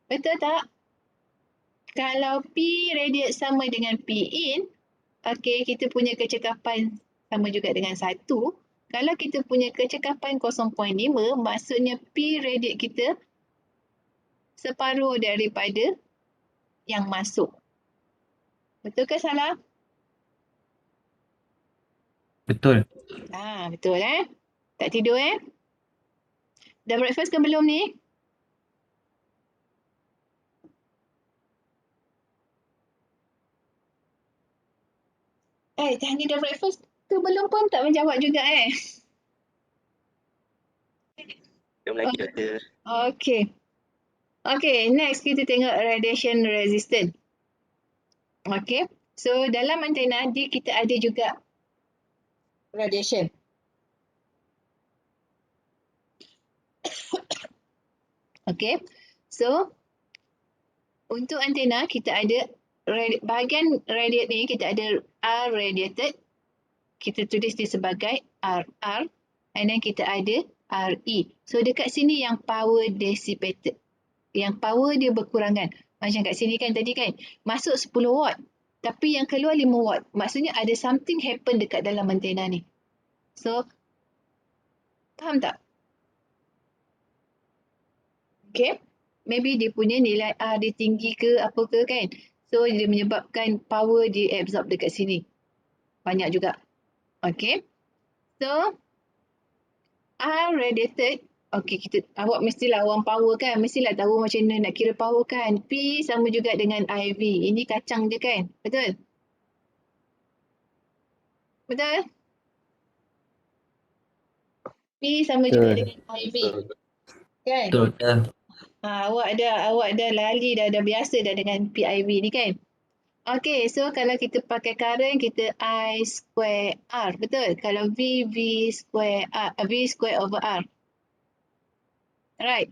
Speaker 1: Betul tak? Kalau P radiate sama dengan P in, okey, kita punya kecekapan sama juga dengan 1. Kalau kita punya kecekapan 0.5, maksudnya P radiate kita separuh daripada yang masuk. Betul ke salah?
Speaker 2: Betul.
Speaker 1: Betul Tak tidur Dah breakfast ke belum ni? Tanya dah breakfast ke belum pun tak menjawab juga
Speaker 2: Belum lagi ada.
Speaker 1: Okay. Okay, next kita tengok radiation resistant. Okay, so dalam antena kita ada juga radiation. Okay, so untuk antena kita ada bahagian radiate ni, kita ada R radiated, kita tulis dia sebagai RR, and then kita ada RE. So dekat sini yang power dissipated, yang power dia berkurangan. Macam kat sini kan tadi kan, masuk 10 watt, tapi yang keluar 5 watt. Maksudnya ada something happen dekat dalam antena ni. So, faham tak? Okay. Maybe dia punya nilai R dia tinggi ke apa ke kan. So, dia menyebabkan power diabsorb dekat sini. Banyak juga. Okay. So, R radiated, okey, awak mestilah orang power kan, mestilah tahu macam mana nak kira power kan. P sama juga dengan IV. Ini kacang je kan? Betul? Betul? P sama juga
Speaker 2: Betul.
Speaker 1: dengan IV. Kan?
Speaker 2: Betul.
Speaker 1: Awak dah lali dah biasa dah dengan PIV ni kan? Okey, so kalau kita pakai current, kita I square R. Betul? Kalau V square R, V square over R. Right?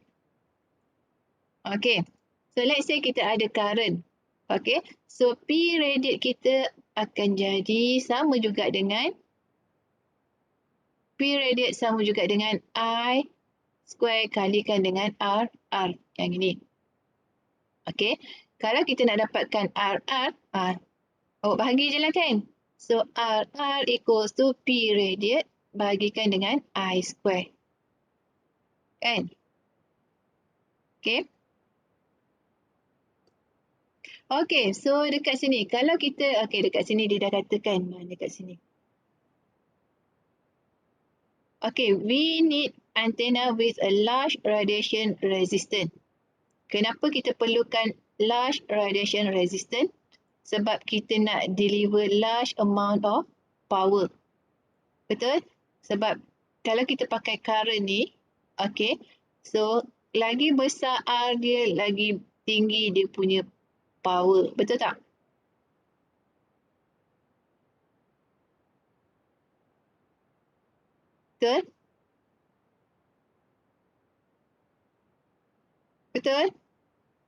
Speaker 1: Okey. So let's say kita ada current. Okey. So P radiate kita akan jadi sama juga dengan P radiate sama juga dengan I square kalikan dengan R yang ini. Okey. Kalau kita nak dapatkan RR, awak bahagi je lah kan. So RR equals to P radiate bahagikan dengan I square. Kan? Okey. Okey, so dekat sini. Kalau kita, dekat sini dia dah katakan. Dekat sini. Okay, we need antenna with a large radiation resistance. Kenapa kita perlukan large radiation resistance? Sebab kita nak deliver large amount of power. Betul? Sebab kalau kita pakai current ni, okay, so lagi besar R dia, lagi tinggi dia punya power. Betul tak? Betul? Betul?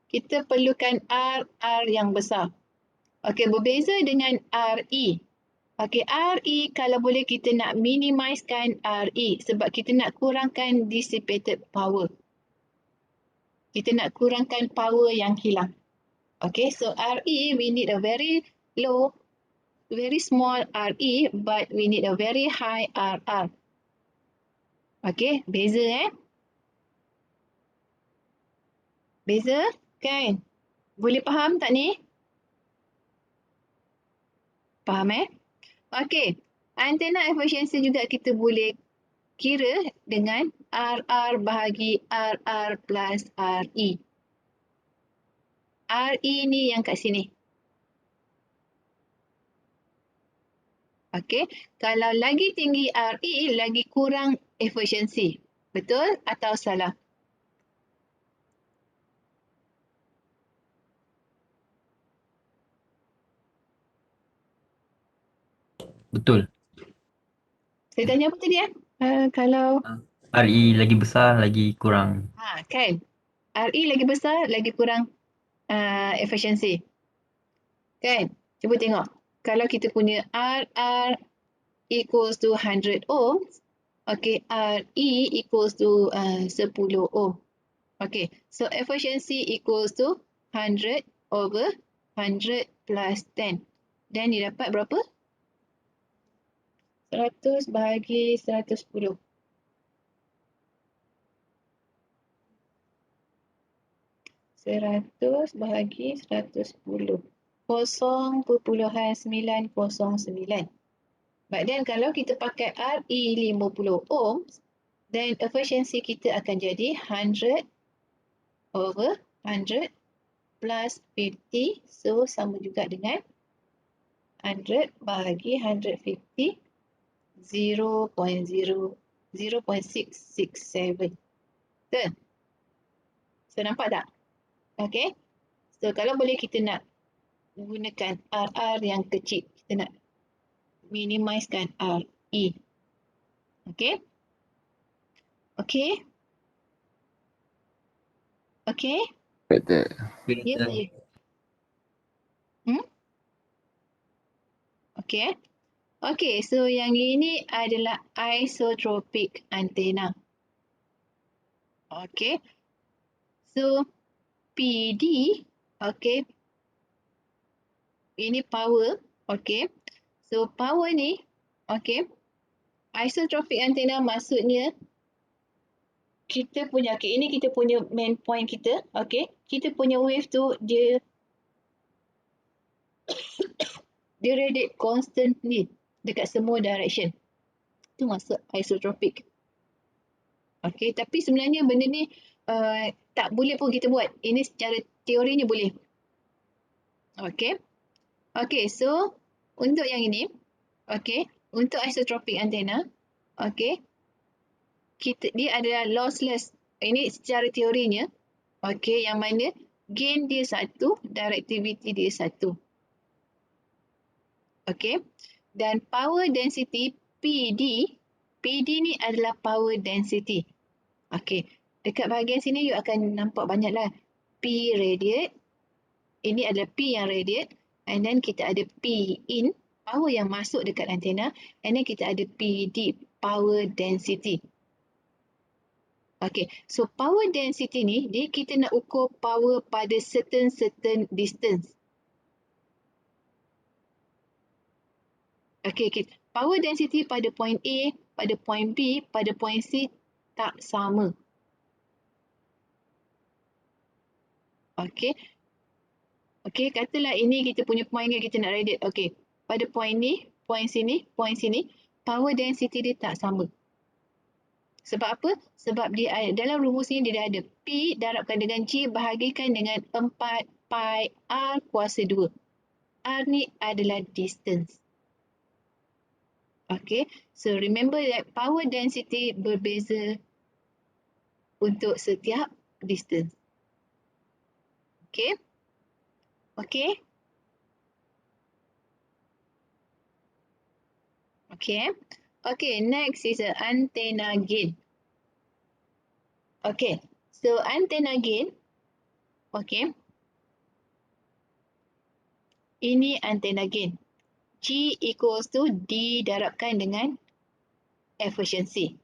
Speaker 1: Kita perlukan R yang besar. Okey, berbeza dengan RE. Okey, RE kalau boleh kita nak minimizekan RE sebab kita nak kurangkan dissipated power. Kita nak kurangkan power yang hilang. Okey, so RE we need a very low very small RE, but we need a very high RR. Okay, beza Beza kan? Boleh faham tak ni? Faham Okey. Antena efisiensi juga kita boleh kira dengan RR bahagi RR plus RE. RE ni yang kat sini. Okey. Kalau lagi tinggi RE, lagi kurang efisiensi. Betul atau salah?
Speaker 2: Betul.
Speaker 1: Saya tanya apa tadi kalau
Speaker 2: RE lagi besar, lagi kurang.
Speaker 1: kan. RE lagi besar, lagi kurang efisiensi. Kan? Cuba tengok. Kalau kita punya RR equals to 100 ohms, okay, RE equals to 10 ohm. Okay, so efficiency equals to 100 over 100 plus 10. Dan dia dapat berapa? 100 bahagi 110. 100 bahagi 110. 0.909. But then kalau kita pakai RE 50 ohms, then efficiency kita akan jadi 100 over 100 plus 50. So sama juga dengan 100 bahagi 150, 0.667. Betul? So nampak tak? Okay. So kalau boleh kita nak gunakan RR yang kecil. Kita nak minimizekan RE. Okay. Okay. Okay.
Speaker 3: Betul.
Speaker 1: Ya, saya. Okay. Okay, so yang ini adalah isotropic antenna. Okay. So, PD, okay. Ini power, okay. So, power ni, okay. Isotropic antenna maksudnya kita punya, okay, ini kita punya main point kita, okay. Kita punya wave tu dia radiate constantly dekat semua direction. Itu maksud isotropic. Okay, tapi sebenarnya benda ni tak boleh pun kita buat. Ini secara teorinya boleh. Okay. Okay, so untuk yang ini, okay, untuk isotropic antenna, okay, dia adalah lossless. Ini secara teorinya, okay, yang mana gain dia satu, directivity dia satu. Okay, dan power density PD ni adalah power density. Okay, dekat bahagian sini you akan nampak banyaklah P radiate. Ini adalah P yang radiate. And then kita ada P in, power yang masuk dekat antena. And then kita ada PD, power density. Okay, so power density ni, kita nak ukur power pada certain distance. Okay, power density pada point A, pada point B, pada point C tak sama. Okay. Okay, katalah ini kita punya point yang kita nak radiate. Okay, pada point ni, point sini, power density dia tak sama. Sebab apa? Sebab dia dalam rumus ni dia ada P darabkan dengan G bahagikan dengan 4 pi R kuasa 2. R ni adalah distance. Okay, so remember that power density berbeza untuk setiap distance. Okay. Okay. Okay. Okay, next is an antenna gain. Okay, so antenna gain. Okay. Ini antenna gain. G equals to D darabkan dengan efficiency.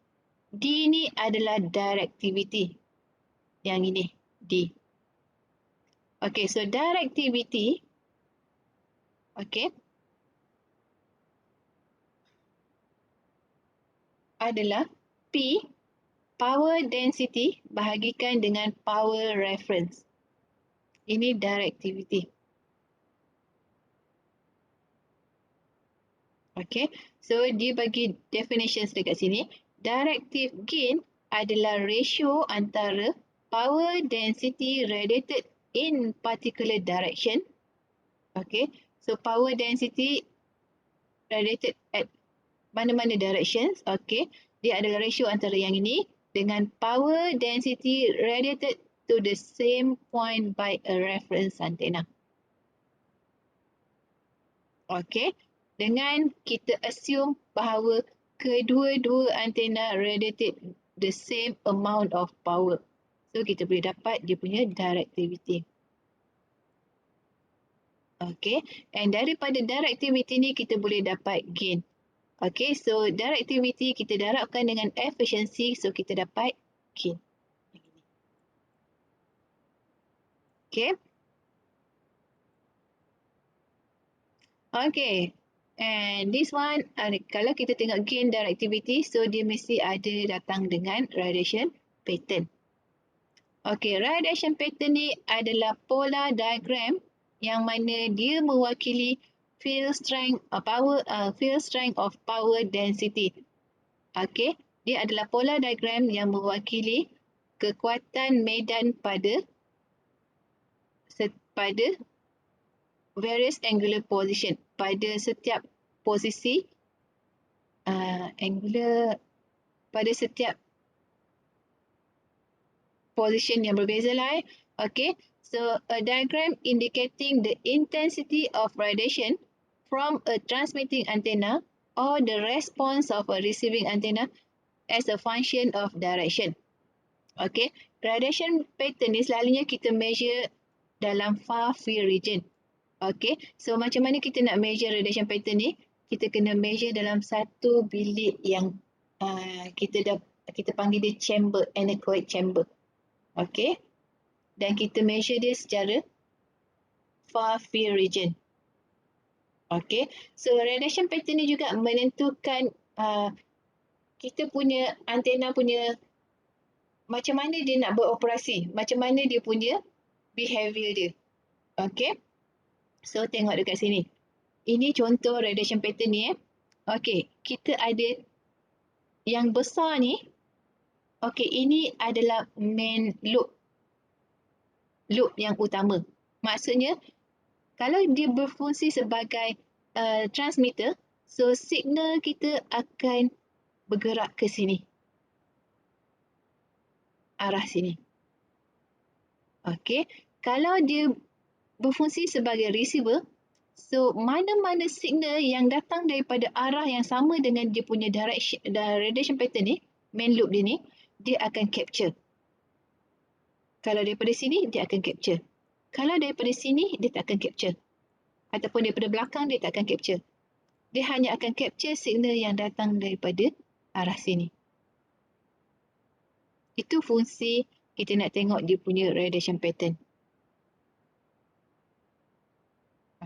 Speaker 1: D ni adalah directivity. Yang ini, D. Okay, so directivity. Okay. adalah P, power density bahagikan dengan power reference. Ini directivity. Okay, so dia bagi definitions dekat sini. Directive gain adalah ratio antara power density radiated in particular direction. Okay, so power density radiated at mana-mana directions. Okay, dia adalah ratio antara yang ini dengan power density radiated to the same point by a reference antenna. Okay, dengan kita assume bahawa kedua-dua antena radiated the same amount of power. So, kita boleh dapat dia punya directivity. Okay, and daripada directivity ni kita boleh dapat gain. Okay, so directivity kita darabkan dengan efficiency, so kita dapat gain. Okay. Okay, and this one, kalau kita tengok gain directivity, so dia mesti ada datang dengan radiation pattern. Okay, radiation pattern ni adalah polar diagram yang mana dia mewakili field strength of power density. Okay, dia adalah polar diagram yang mewakili kekuatan medan pada various angular position, pada setiap posisi angular, pada setiap position yang berbeza lah. Okay, so a diagram indicating the intensity of radiation from a transmitting antenna or the response of a receiving antenna as a function of direction. Okay, radiation pattern ni selalunya kita measure dalam far field region. Okay, so macam mana kita nak measure radiation pattern ni? Kita kena measure dalam satu bilik yang kita panggil dia chamber, anechoic chamber. Okay, dan kita measure dia secara far field region. Okay, so radiation pattern ni juga menentukan kita punya antena punya macam mana dia nak beroperasi, macam mana dia punya behavior dia. Okay, so tengok dekat sini. Ini contoh radiation pattern ni. Okay, kita ada yang besar ni. Okay, ini adalah main loop. Loop yang utama. Maksudnya, kalau dia berfungsi sebagai transmitter, so signal kita akan bergerak ke sini. Arah sini. Okay, kalau dia berfungsi sebagai receiver, so mana-mana signal yang datang daripada arah yang sama dengan dia punya radiation pattern ni, main loop dia ni, dia akan capture. Kalau daripada sini, dia akan capture. Kalau daripada sini, dia tak akan capture. Ataupun daripada belakang, dia tak akan capture. Dia hanya akan capture signal yang datang daripada arah sini. Itu fungsi kita nak tengok dia punya radiation pattern.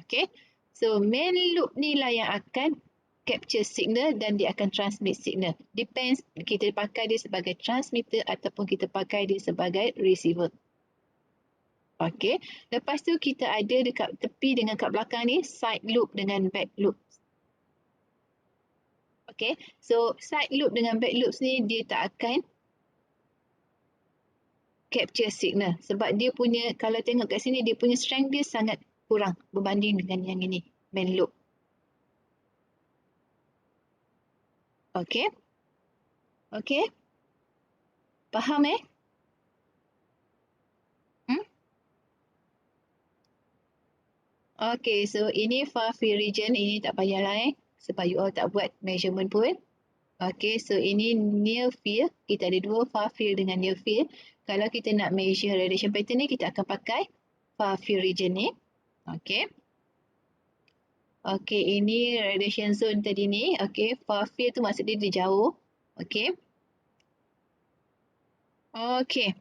Speaker 1: Okay, so main loop ni lah yang akan capture signal dan dia akan transmit signal. Depends kita pakai dia sebagai transmitter ataupun kita pakai dia sebagai receiver. Okay, lepas tu kita ada dekat tepi dengan kat belakang ni side loop dengan back loop. Okay, so side loop dengan back loop ni dia tak akan capture signal sebab dia punya, kalau tengok kat sini, dia punya strength dia sangat kurang berbanding dengan yang ini, main loop. Okay. Okay. Faham Okay, so ini far field region, ini tak payahlah sebab you all tak buat measurement pun. Okay, so ini near field, kita ada dua, far field dengan near field. Kalau kita nak measure radiation pattern ni, kita akan pakai far field region ni. Okay. Okay, ini radiation zone tadi ni. Okay, far field tu maksud dia jauh. Okay. Okay.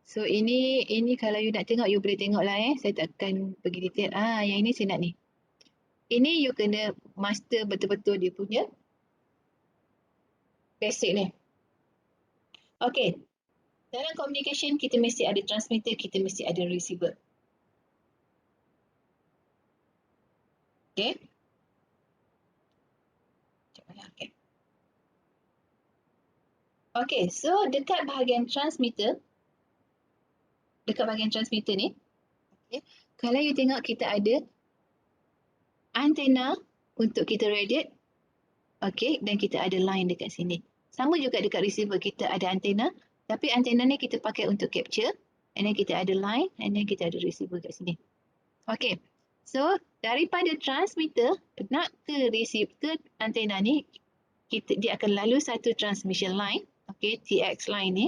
Speaker 1: So ini kalau you nak tengok, you boleh tengok lah Saya takkan pergi detail. Yang ini saya nak ni. Ini you kena master betul-betul dia punya basic ni. Okay. Dalam communication, kita mesti ada transmitter, kita mesti ada receiver. Okay. Okay. Okay, so dekat bahagian transmitter ni, okay, kalau you tengok kita ada antena untuk kita radiate, okay, dan kita ada line dekat sini. Sama juga dekat receiver, kita ada antena, tapi antena ni kita pakai untuk capture, and then kita ada line, and then kita ada receiver kat sini. Okay, so daripada transmitter nak ke receiver ke antena ni, dia akan lalu satu transmission line, okay, TX line ni.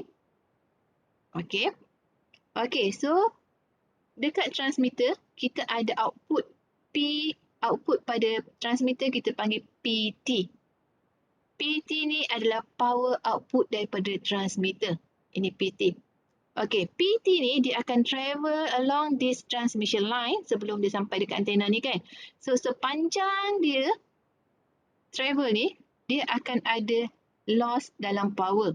Speaker 1: Okay. Okay, so dekat transmitter kita ada output P, output pada transmitter kita panggil PT. PT ni adalah power output daripada transmitter. Ini PT. Okay, PT ni dia akan travel along this transmission line sebelum dia sampai dekat antena ni kan. So sepanjang dia travel ni, dia akan ada loss dalam power.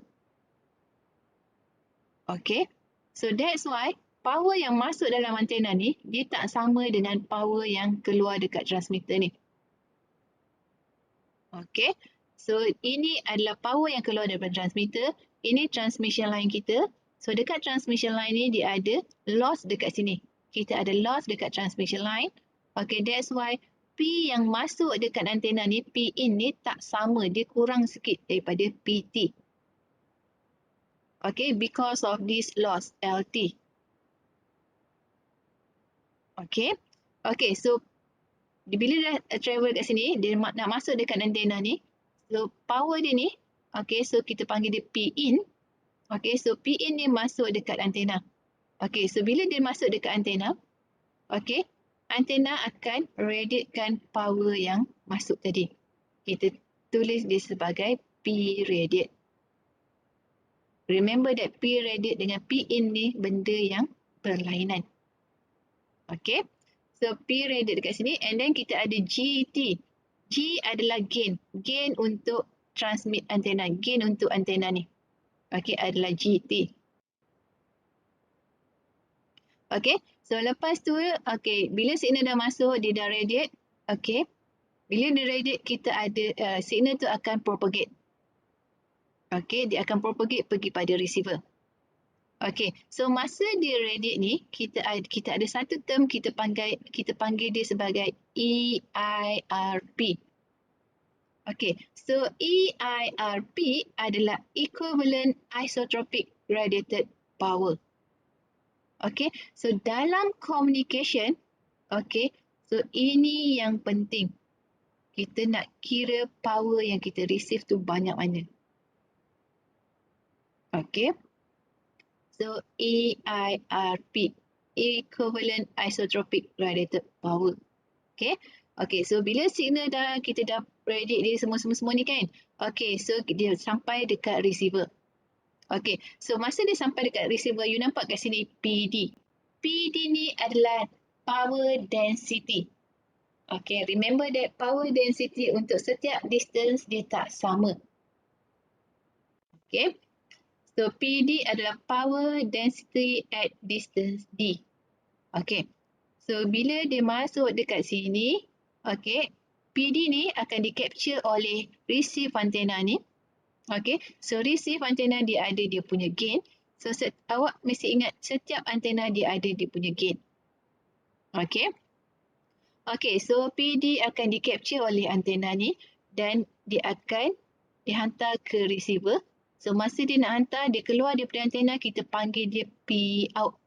Speaker 1: Okay, so that's why power yang masuk dalam antena ni, dia tak sama dengan power yang keluar dekat transmitter ni. Okay, so ini adalah power yang keluar daripada transmitter. Ini transmission line kita. So dekat transmission line ni, dia ada loss dekat sini. Kita ada loss dekat transmission line. Okay, that's why P yang masuk dekat antena ni, P in ni tak sama. Dia kurang sikit daripada PT. Okay, because of this loss, LT. Okay. Okay, so bila dah travel kat sini, dia nak masuk dekat antena ni. So, power dia ni, okay, so kita panggil dia P in. Okay, so P in ni masuk dekat antena. Okay, so bila dia masuk dekat antena, okay, antena akan radiatekan power yang masuk tadi. Kita tulis dia sebagai P radiate. Remember that P radiate dengan P in ni benda yang berlainan. Okay. So, P radiate dekat sini and then kita ada GT. G adalah gain. Gain untuk transmit antena. Gain untuk antena ni. Okay, adalah GT. Okay. So, lepas tu, okay, bila signal dah masuk, dia dah radiate. Okay. Bila dia radiate, kita ada, signal tu akan propagate. Okay, dia akan propagate pergi pada receiver. Okay, so masa dia radiate ni, kita ada satu term kita panggil dia sebagai EIRP. Okay, so EIRP adalah equivalent isotropic radiated power. Okay, so dalam communication, okay, so ini yang penting. Kita nak kira power yang kita receive tu banyak mana. Okay. So, EIRP, equivalent isotropic radiated power. Okay. Okay, so bila signal kita dah radiate dia semua ni kan. Okay, so dia sampai dekat receiver. Okay, so masa dia sampai dekat receiver, you nampak kat sini PD. PD ni adalah power density. Okay, remember that power density untuk setiap distance dia tak sama. Okay. So, PD adalah power density at distance D. Okay. So, bila dia masuk dekat sini, okay, PD ni akan di-capture oleh receive antena ni. Okay. So, receive antena dia ada dia punya gain. So, awak mesti ingat setiap antena dia ada dia punya gain. Okay. Okay. So, PD akan di-capture oleh antena ni dan dia akan dihantar ke receiver. So, masa dia nak hantar, dia keluar daripada antena, kita panggil dia P out.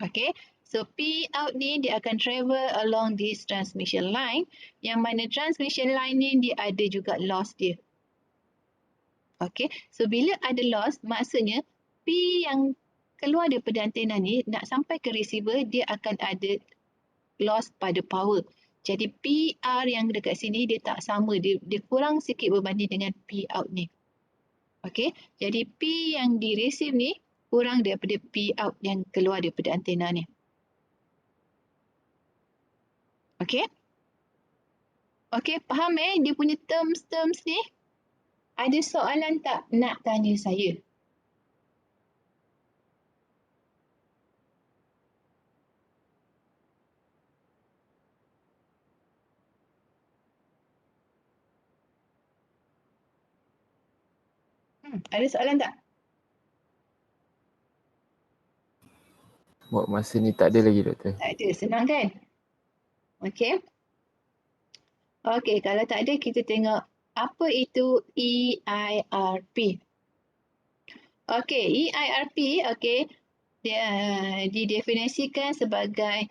Speaker 1: Okay. So, P out ni dia akan travel along this transmission line. Yang mana transmission line ni dia ada juga loss dia. Okay. So, bila ada loss, maksudnya P yang keluar daripada antena ni nak sampai ke receiver, dia akan ada loss pada power. Jadi PR yang dekat sini dia tak sama. Dia kurang sikit berbanding dengan P out ni. Okay. Jadi P yang di receive ni kurang daripada P out yang keluar daripada antena ni. Okey? Okey, faham dia punya terms-terms ni? Ada soalan tak nak tanya saya? Ada soalan tak?
Speaker 3: Buat masa ni tak ada lagi doktor.
Speaker 1: Tak ada, senang kan? Okey. Okey, kalau tak ada kita tengok apa itu EIRP. Okey, EIRP dia didefinisikan sebagai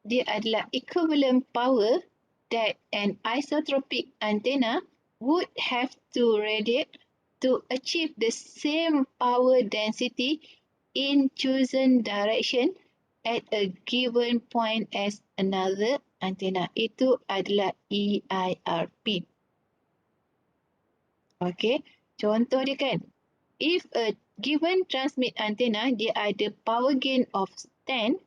Speaker 1: dia adalah equivalent power that an isotropic antenna would have to radiate to achieve the same power density in chosen direction at a given point as another antenna. Itu adalah EIRP. Okey, contoh dia kan. If a given transmit antenna dia ada power gain of 10,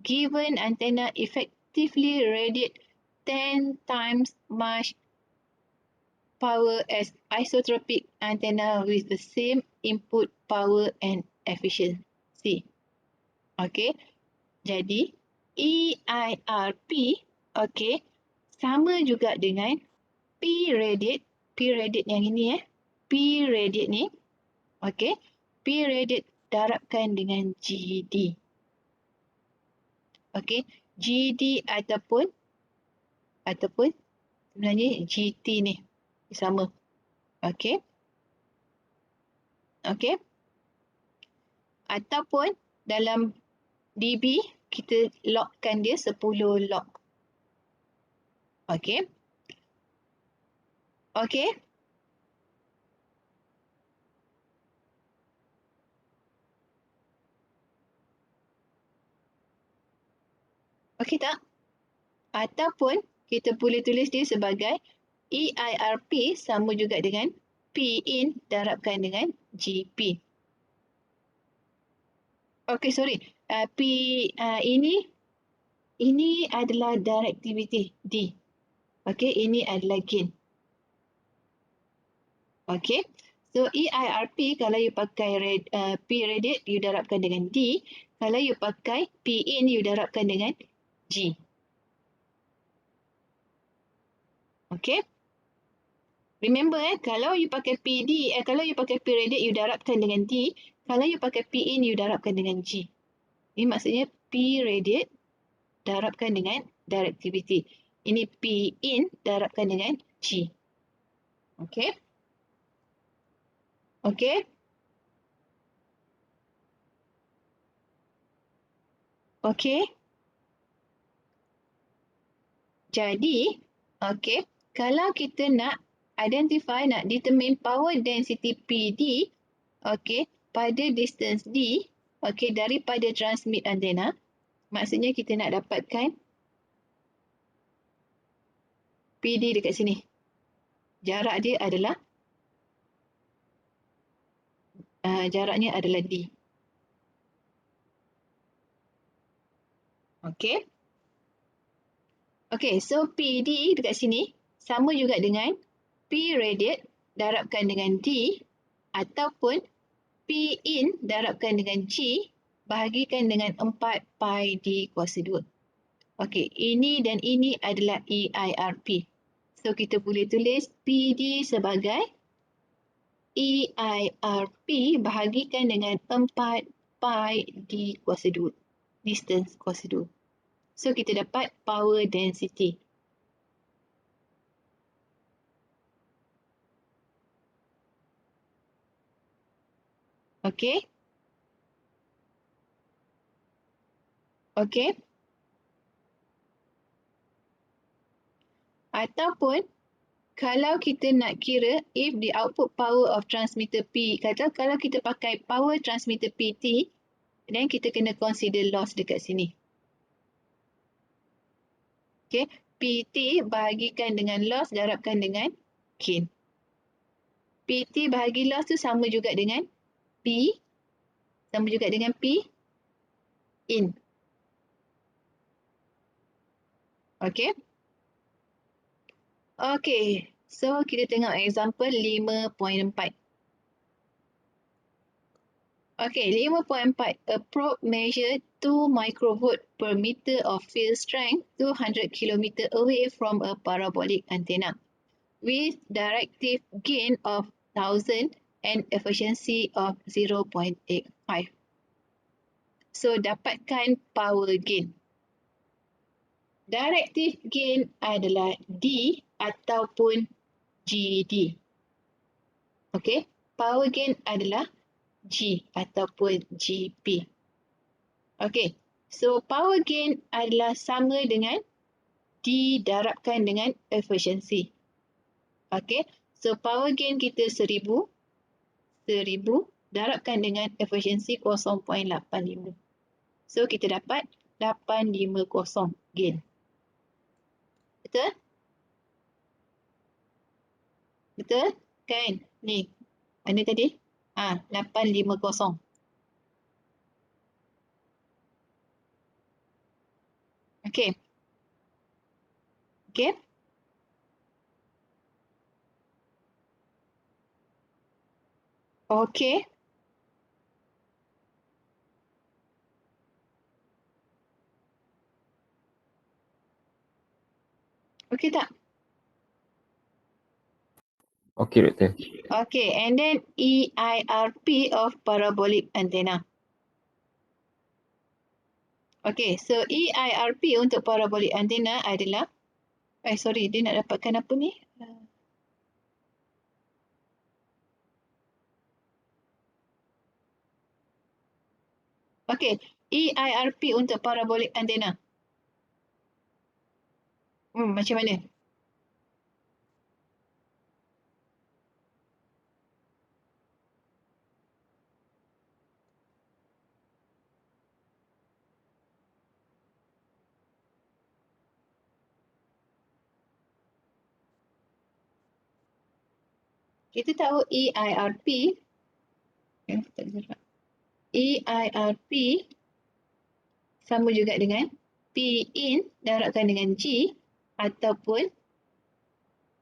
Speaker 1: given antenna effectively radiate 10 times much power as isotropic antenna with the same input power and efficiency. Okey. Jadi EIRP sama juga dengan P radiate yang ini P radiate ni P radiate darabkan dengan GD. GD ataupun sebenarnya GT ni sama. Okey. Ataupun dalam dB kita logkan dia 10 log. Okey. Okey tak? Ataupun kita boleh tulis dia sebagai EIRP sama juga dengan P in darabkan dengan GP. Okey, sorry. P ini adalah directivity D. Okey, ini adalah gain. Okey. So EIRP kalau you pakai P radiate you darabkan dengan D, kalau you pakai P in you darabkan dengan G. Okey. Remember kalau you pakai kalau you pakai P radiate you darabkan dengan D, kalau you pakai P in you darabkan dengan G. Ini maksudnya P radiate darabkan dengan directivity. Ini P in darabkan dengan G. Okey. Jadi, kalau kita nak determine power density PD, pada distance D, daripada transmit antenna, maksudnya kita nak dapatkan PD dekat sini. Jarak dia adalah jaraknya adalah D. So PD dekat sini sama juga dengan P radiate darabkan dengan D ataupun P in darabkan dengan G bahagikan dengan 4 pi D kuasa 2. Ini dan ini adalah EIRP. So kita boleh tulis PD sebagai EIRP bahagikan dengan 4 pi D kuasa 2. Distance kuasa 2. So kita dapat power density. Okey. Ataupun kalau kita nak kira if the output power of transmitter P, kalau kita pakai power transmitter PT, then kita kena consider loss dekat sini. PT bahagikan dengan loss darabkan dengan gain. PT bahagi loss tu sama juga dengan P in. Okay. Okay. So, kita tengok example 5.4. Okay, 5.4. A probe measure 2 microvolt per meter of field strength 200 km away from a parabolic antenna with directive gain of 1000 and efficiency of 0.85. So, dapatkan power gain. Directive gain adalah D ataupun GD. Okay, power gain adalah G ataupun GP. Okay, so power gain adalah sama dengan D darabkan dengan efficiency. Okay, so power gain kita 1000 darabkan dengan efficiency 0.85. So kita dapat 850 gain. Betul? Betul? Kan? Ni. Mana tadi? 850. Okay. Okay. Okay. Okay tak?
Speaker 2: Okey, Doktor.
Speaker 1: Okay, and then EIRP of parabolic antenna. Okay, so EIRP untuk parabolic antenna adalah, sorry, dia nak dapatkan apa ni? Okay, EIRP untuk parabolic antenna. Macam mana? Kita tahu EIRP, EIRP sama juga dengan P in darabkan dengan G ataupun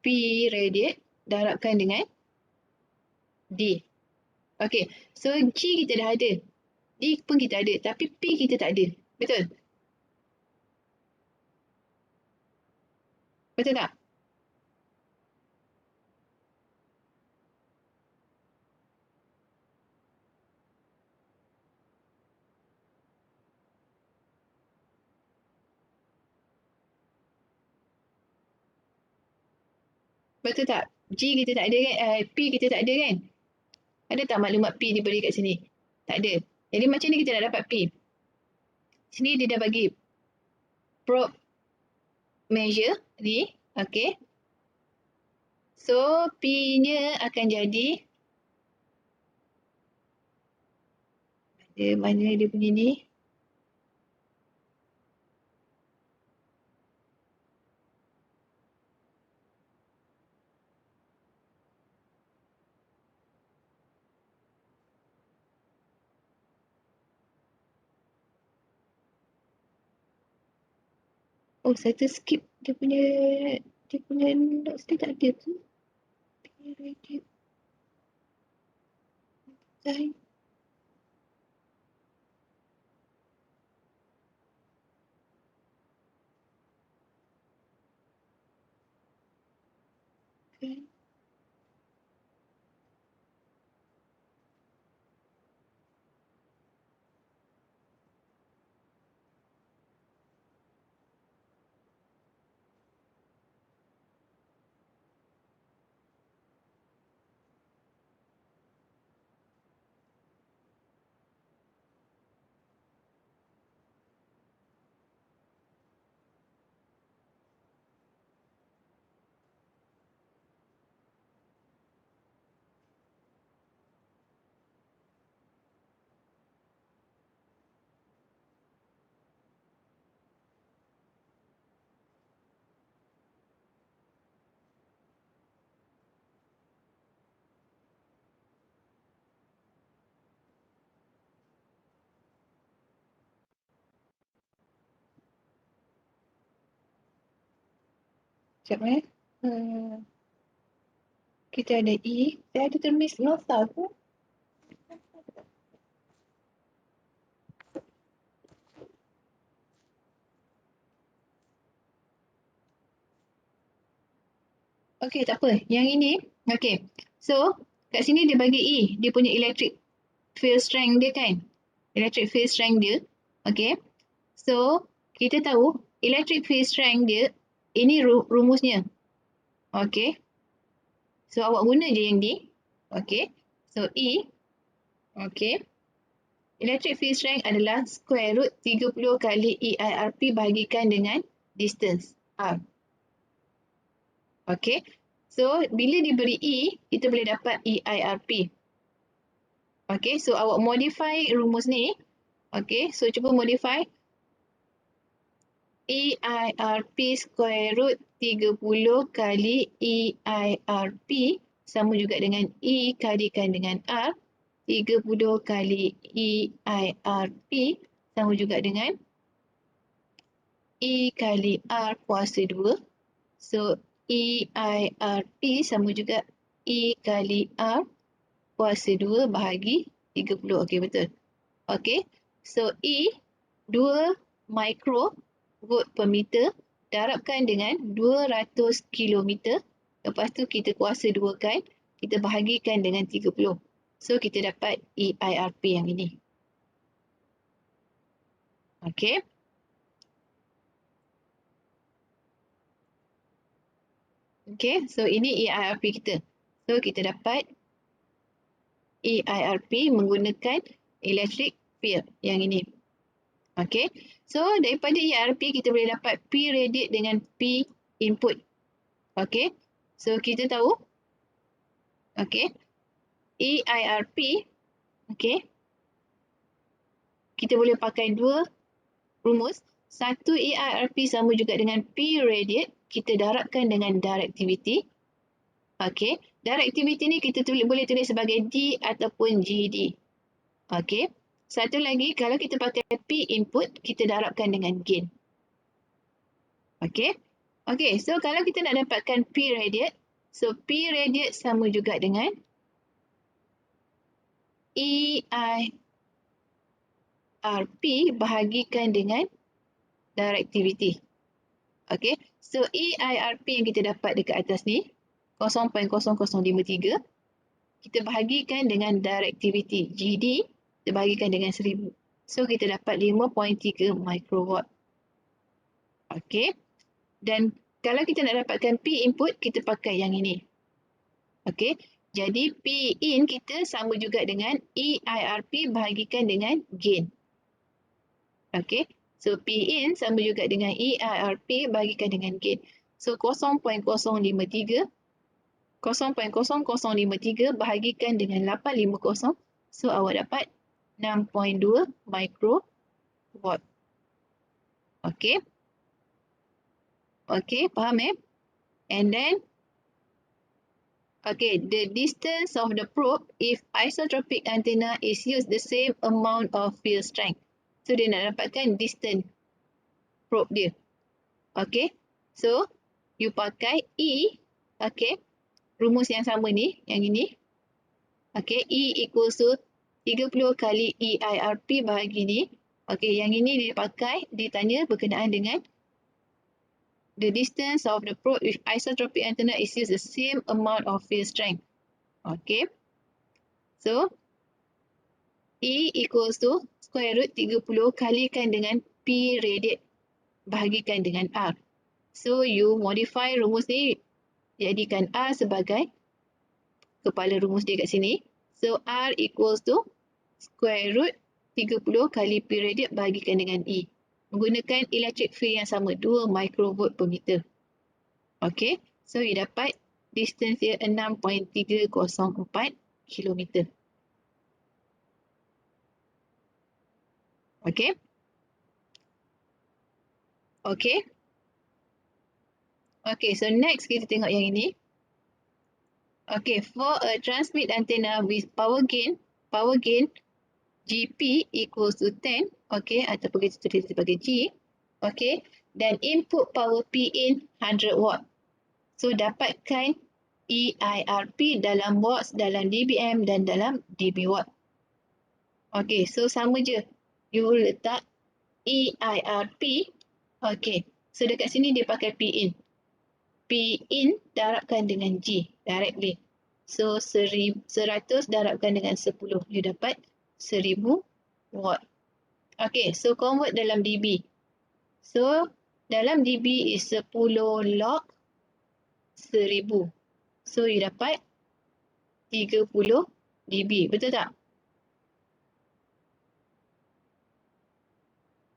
Speaker 1: P radiate darabkan dengan D. Okay, so G kita dah ada. D pun kita ada, tapi P kita tak ada. Betul? Betul tak? Betul tak? G kita tak ada kan? P kita tak ada kan? Ada tak maklumat P diberi kat sini? Tak ada. Jadi macam ni kita nak dapat P. Sini dia dah bagi probe measure ni. Okay. So P-nya akan jadi, mana dia punya ni? Oh, saya terskip dia punya notes dia tak ada tu. P-radiate. Okay. Sekejap kita ada E. Saya ada tulis nota tu. Okey, tak apa. Yang ini, okey. So, kat sini dia bagi E. Dia punya electric field strength dia kan. Electric field strength dia. Okey. So, kita tahu electric field strength dia, ini rumusnya. Okey. So, awak guna je yang ni. Okey. So, E. Okey. Electric field strength adalah square root 30 kali EIRP bahagikan dengan distance R. Okey. So, bila diberi E, kita boleh dapat EIRP. Okey. So, awak modify rumus ni. Okey. So, cuba modify. EIRP square root 30 kali EIRP sama juga dengan E kalikan dengan R. 30 kali EIRP sama juga dengan E kali R kuasa 2. So, EIRP sama juga E kali R kuasa 2 bahagi 30. Okey, betul. Okey. So, E 2 micro volt per meter darabkan dengan 200 kilometer. Lepas tu kita kuasa 2 kan. Kita bahagikan dengan 30. So, kita dapat EIRP yang ini. Okey. Okey, so ini EIRP kita. So, kita dapat EIRP menggunakan electric field yang ini. Okey, so daripada EIRP kita boleh dapat P radiate dengan P input. Okey, so kita tahu. Okey, EIRP. Okey, kita boleh pakai dua rumus. Satu EIRP sama juga dengan P radiate. Kita darabkan dengan directivity. Okey, directivity ni kita boleh tulis sebagai D ataupun GD. Okey, satu lagi kalau kita pakai P input, kita darabkan dengan gain. Okey, okey, so kalau kita nak dapatkan P radiate, so P radiate sama juga dengan EIRP bahagikan dengan directivity. Okey, so EIRP yang kita dapat dekat atas ni 0.0053 kita bahagikan dengan directivity GD, kita bahagikan dengan 1000. So kita dapat 5.3 microwatt. Okey. Dan kalau kita nak dapatkan P input, kita pakai yang ini. Okey. Jadi P in kita sama juga dengan EIRP bahagikan dengan gain. Okey. So P in sama juga dengan EIRP bahagikan dengan gain. So 0.053 bahagikan dengan 850. So awak dapat 6.2 microwatt. Okey. Okey, faham And then, okay, the distance of the probe if isotropic antenna is used the same amount of field strength. So, dia nak dapatkan distance probe dia. Okay, so, you pakai E, okay, rumus yang sama ni, yang ini. Okay, E equals to 30 kali EIRP bahagi ni. Okay, yang ini dia pakai, dia tanya berkenaan dengan the distance of the probe with isotropic antenna is used the same amount of field strength. Okay. So, E equals to square root 30 kalikan dengan P radiate bahagikan dengan R. So, you modify rumus ni, jadikan R sebagai kepala rumus dia kat sini. So, R equals to square root 30 kali P radiate bahagikan dengan E. Menggunakan electric field yang sama, 2 microvolt per meter. Okay, so you dapat distance dia 6.304 km. Okay. Okay. Okay, so next kita tengok yang ini. Okay, for a transmit antenna with power gain GP equals to 10, okay, ataupun kita tulis sebagai G, okay, dan input power P in 100 watt. So, dapatkan EIRP dalam watts, dalam dBm dan dalam dB watt. Okey, so sama je. You letak EIRP. Okey, so dekat sini dia pakai P in. P in darabkan dengan G directly. So 100 darabkan dengan 10. You dapat 1000 watt. Okay, so convert dalam dB. So dalam dB is 10 log 1000. So you dapat 30 dB. Betul tak?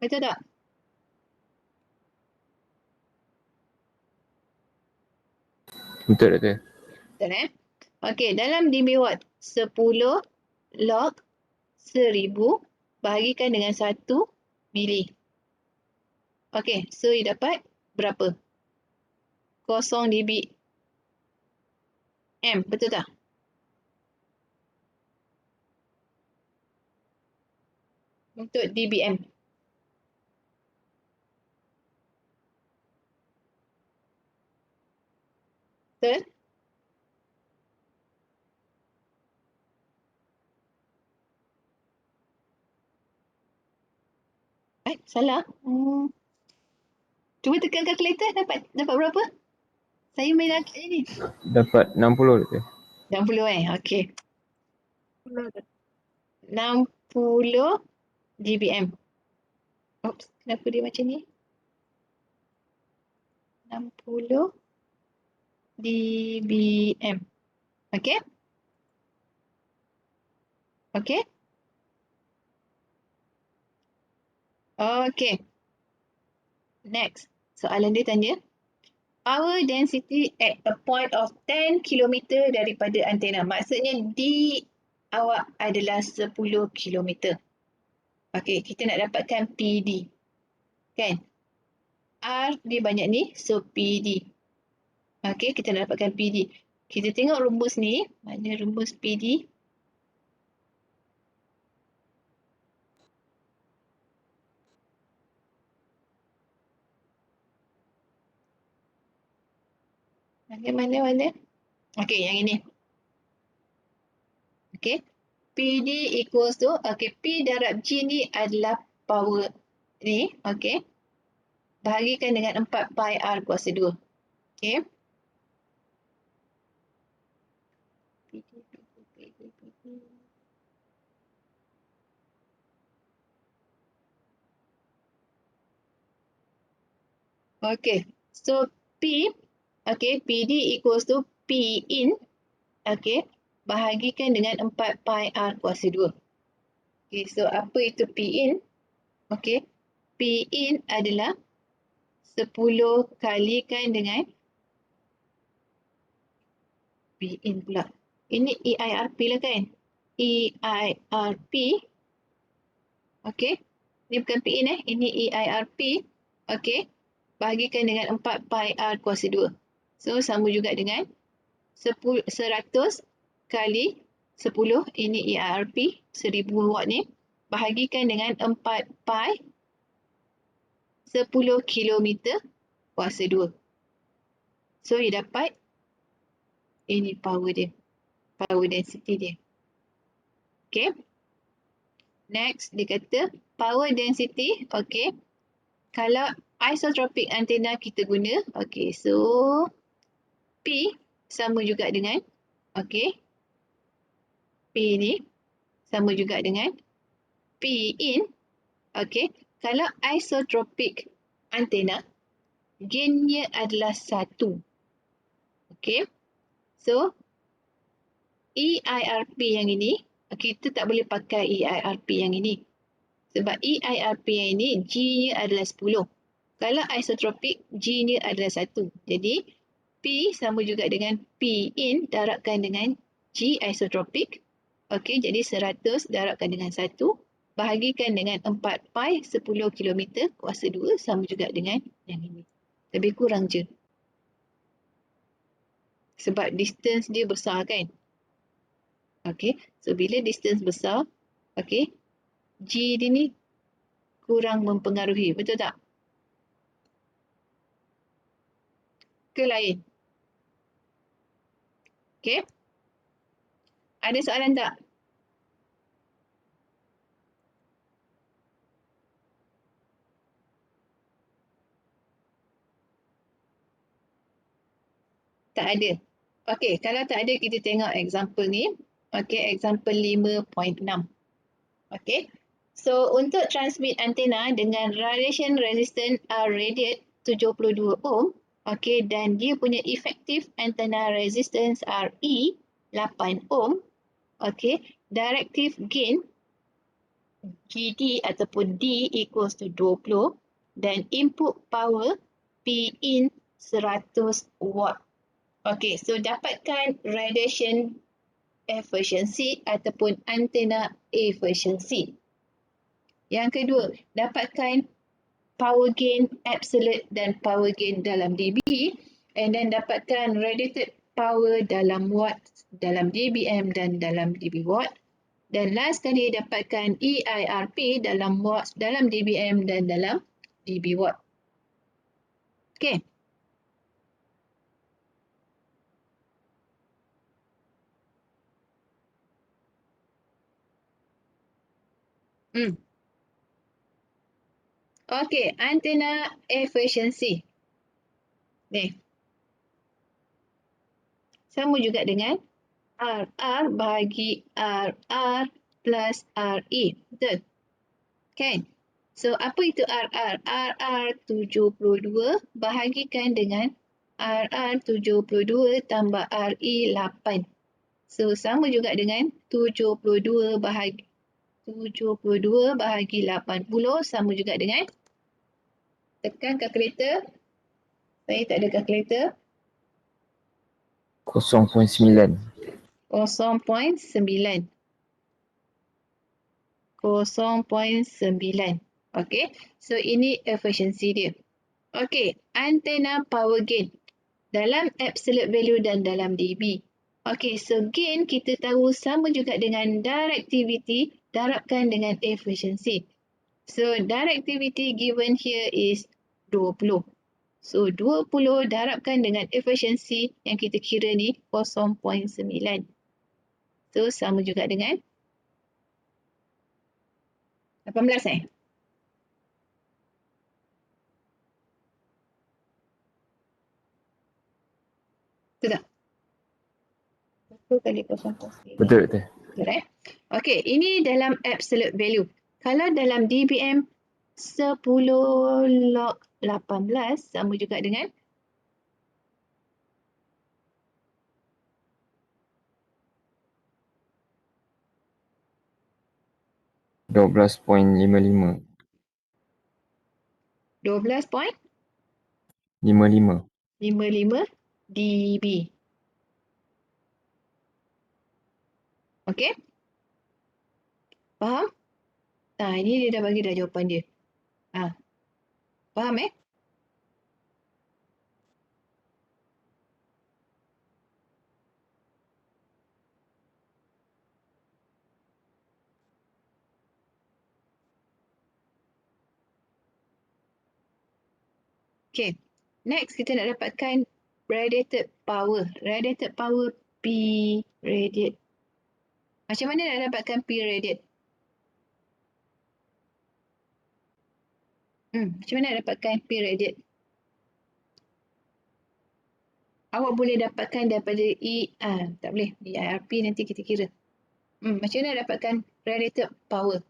Speaker 1: Betul tak?
Speaker 3: Betul Doktor.
Speaker 1: Betul Okay, dalam dB watt 10 log 1000 bahagikan dengan 1 mili. Okay, so you dapat berapa? 0 dB M, betul tak? Untuk dBm. Betul? Salah. Cuba tekan kalkulator, dapat berapa? Saya main agak ni.
Speaker 3: Dapat 60 Doktor.
Speaker 1: 60 okey. 60 dBm. Oops, kenapa dia macam ni? 60 dBm. Okey? Okey? Okey. Next. Soalan dia tanya, power density at a point of 10 km daripada antena. Maksudnya D awak adalah 10 km. Okey, kita nak dapatkan PD. Kan? R dia banyak ni, so PD. Okey, kita nak dapatkan PD. Kita tengok rumus ni, mana rumus PD? Mana? Okey, yang ini. Okey. PD equals to, okey, P darab G ni adalah power ni, okey. Bahagikan dengan 4 pi R kuasa 2. Okey. Okey. So P, okey, PD equals to P in, okey, bahagikan dengan 4 pi R kuasa 2. Okey, so apa itu P in? Okey. P in adalah 10 kalikan dengan P in pula. Ini EIRP lah kan? EIRP. Okey. Ini bukan P in Ini EIRP. Okey. Bahagikan dengan 4 pi R kuasa 2. So, sama juga dengan 100 kali 10. Ini EIRP. 1000 watt ni. Bahagikan dengan 4 pi 10 km kuasa 2. So, you dapat ini power dia. Power density dia. Okay. Next, dia kata power density. Okay. Kalau isotropic antena kita guna. Okay. So, P sama juga dengan. Okay. P ni sama juga dengan P in. Okay. Kalau isotropic antena, gainnya adalah 1. Okay. So, EIRP yang ini, kita tak boleh pakai EIRP yang ini. Sebab EIRP yang ini, G-nya adalah 10. Kalau isotropik, G-nya adalah 1. Jadi, P sama juga dengan P in darabkan dengan G isotropik. Okey, jadi 100 darabkan dengan 1. Bahagikan dengan 4 pi 10 km kuasa 2 sama juga dengan yang ini. Lebih kurang je. Sebab distance dia besar kan? Okey, so bila distance besar, okey, G dia ni kurang mempengaruhi, betul tak? Ke lain? Okay. Ada soalan tak? Tak ada. Okay, kalau tak ada kita tengok example ni. Okay, example 5.6. Okay. So, untuk transmit antena dengan radiation resistance radiate 72 ohm, okay, dan dia punya effective antenna resistance RE 8 ohm, okay, directive gain GD ataupun D equals to 20 dan input power P in 100 watt. Okay, so dapatkan radiation efficiency ataupun antenna efficiency. Yang kedua, dapatkan power gain absolute dan power gain dalam dB, and then dapatkan radiated power dalam watt, dalam dBm dan dalam dB watt. Dan last kali dapatkan EIRP dalam watt, dalam dBm dan dalam dB watt. Okay. Okay, antenna efficiency. Ni. Sama juga dengan RR bahagi RR plus RE. Betul? Kan? So, apa itu RR? RR 72 bahagikan dengan RR 72 tambah RE 8. So, sama juga dengan 72 bahagi 80 sama juga dengan, tekan kalkulator. Saya tak ada kalkulator.
Speaker 3: 0.9.
Speaker 1: 0.9. 0.9. Okay. So, ini efficiency dia. Okay. Antenna power gain. Dalam absolute value dan dalam dB. Okay. So, gain kita tahu sama juga dengan directivity darabkan dengan efficiency. So, directivity given here is 20. So, 20 darabkan dengan efficiency yang kita kira ni 0.9. So, sama juga dengan 18 Betul tak? 10 kali 0.9.
Speaker 3: Betul betul.
Speaker 1: Betul Okay, ini dalam absolute value. Kalau dalam dBm 10 log 18 sama juga dengan
Speaker 3: 12.55.
Speaker 1: 12.55 dB. Okay? Faham? Ini dia dah bagi dah jawapan dia. Faham Okay. Next, kita nak dapatkan radiated power. Radiated power P radiate. Macam mana nak dapatkan P radiate? Macam mana nak dapatkan P radiate? Awak boleh dapatkan daripada tak boleh. Di IRP nanti kita kira. Macam mana nak dapatkan radiated power?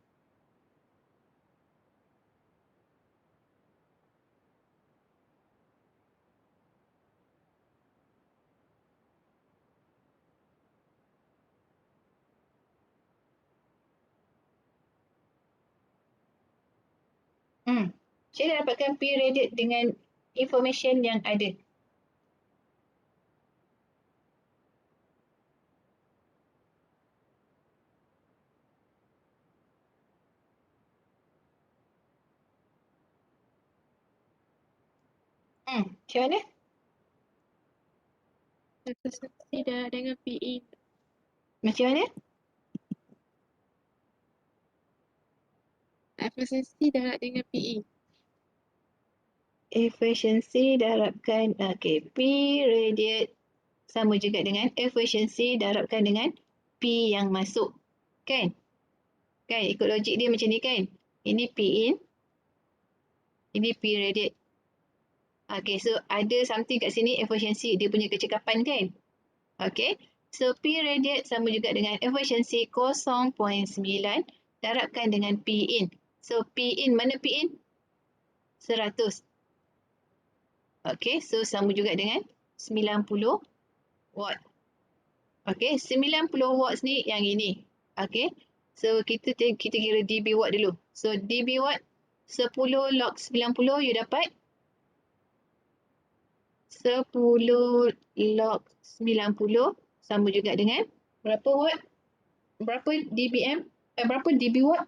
Speaker 1: Macam mana dapatkan P radiate dengan information yang ada? Macam mana?
Speaker 4: Efisiensi darab dengan PE.
Speaker 1: Macam mana?
Speaker 4: Efisiensi darab dengan PE.
Speaker 1: Efficiency darabkan, P radiate sama juga dengan efficiency darabkan dengan P yang masuk. Kan? Kan? Ikut logik dia macam ni kan? Ini P in. Ini P radiate. Okay, so ada something kat sini efficiency. Dia punya kecekapan kan? Okay. So P radiate sama juga dengan efficiency 0.9 darabkan dengan P in. So P in, mana P in? 100. Okay, so sama juga dengan 90 watt. Okay, 90 watts ni yang ini. Okay, so kita kira dB watt dulu. So dB watt 10 log 90 you dapat 10 log 90 sama juga dengan berapa watt? Berapa dBm? Berapa dB watt?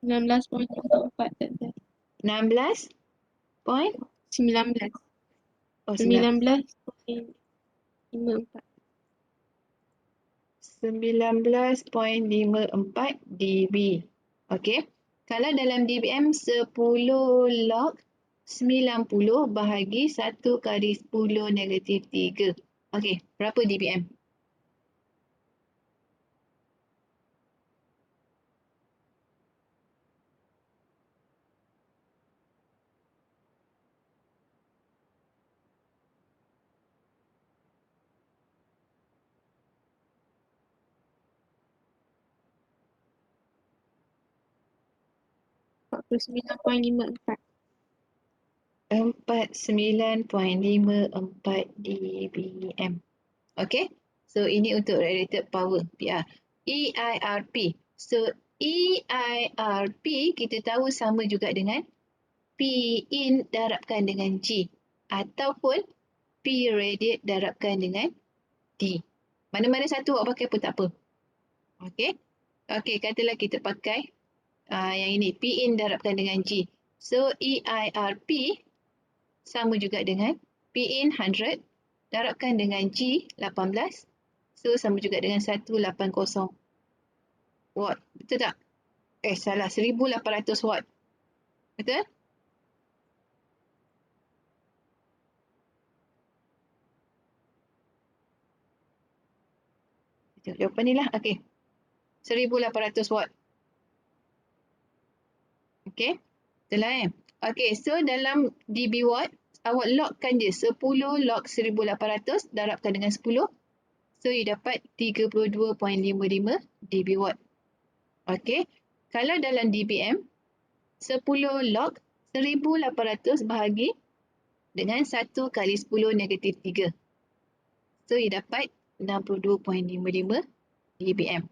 Speaker 4: Belas 19.54 tak ada.
Speaker 1: 16 point?
Speaker 4: 19.
Speaker 1: Oh,
Speaker 4: 19.54.
Speaker 1: 19.54 dB. Okey. Kalau dalam dBm 10 log 90 bahagi 1 kali 10 negatif 3. Okey, berapa dBm?
Speaker 4: Sembilan
Speaker 1: 49.54 dBm. Okey. So ini untuk radiated power PR. EIRP. So EIRP kita tahu sama juga dengan P in darabkan dengan G ataupun P radiate darabkan dengan D. Mana-mana satu awak pakai pun tak apa. Okey. Okey, katalah kita pakai yang ini P in darabkan dengan G. So EIRP sama juga dengan P in 100 darabkan dengan G 18. So sama juga dengan 180 watt. Betul tak? Salah, 1800 watt. Betul? Jawapan ni lah. Okey. 1800 watt. Okey. Betul lah Okey, so dalam dB watt, awak logkan je 10 log 1800 darabkan dengan 10. So, you dapat 32.55 dB watt. Okey. Kalau dalam dBm, 10 log 1800 bahagi dengan 1 kali 10 negatif 3. So, you dapat 62.55 dBm.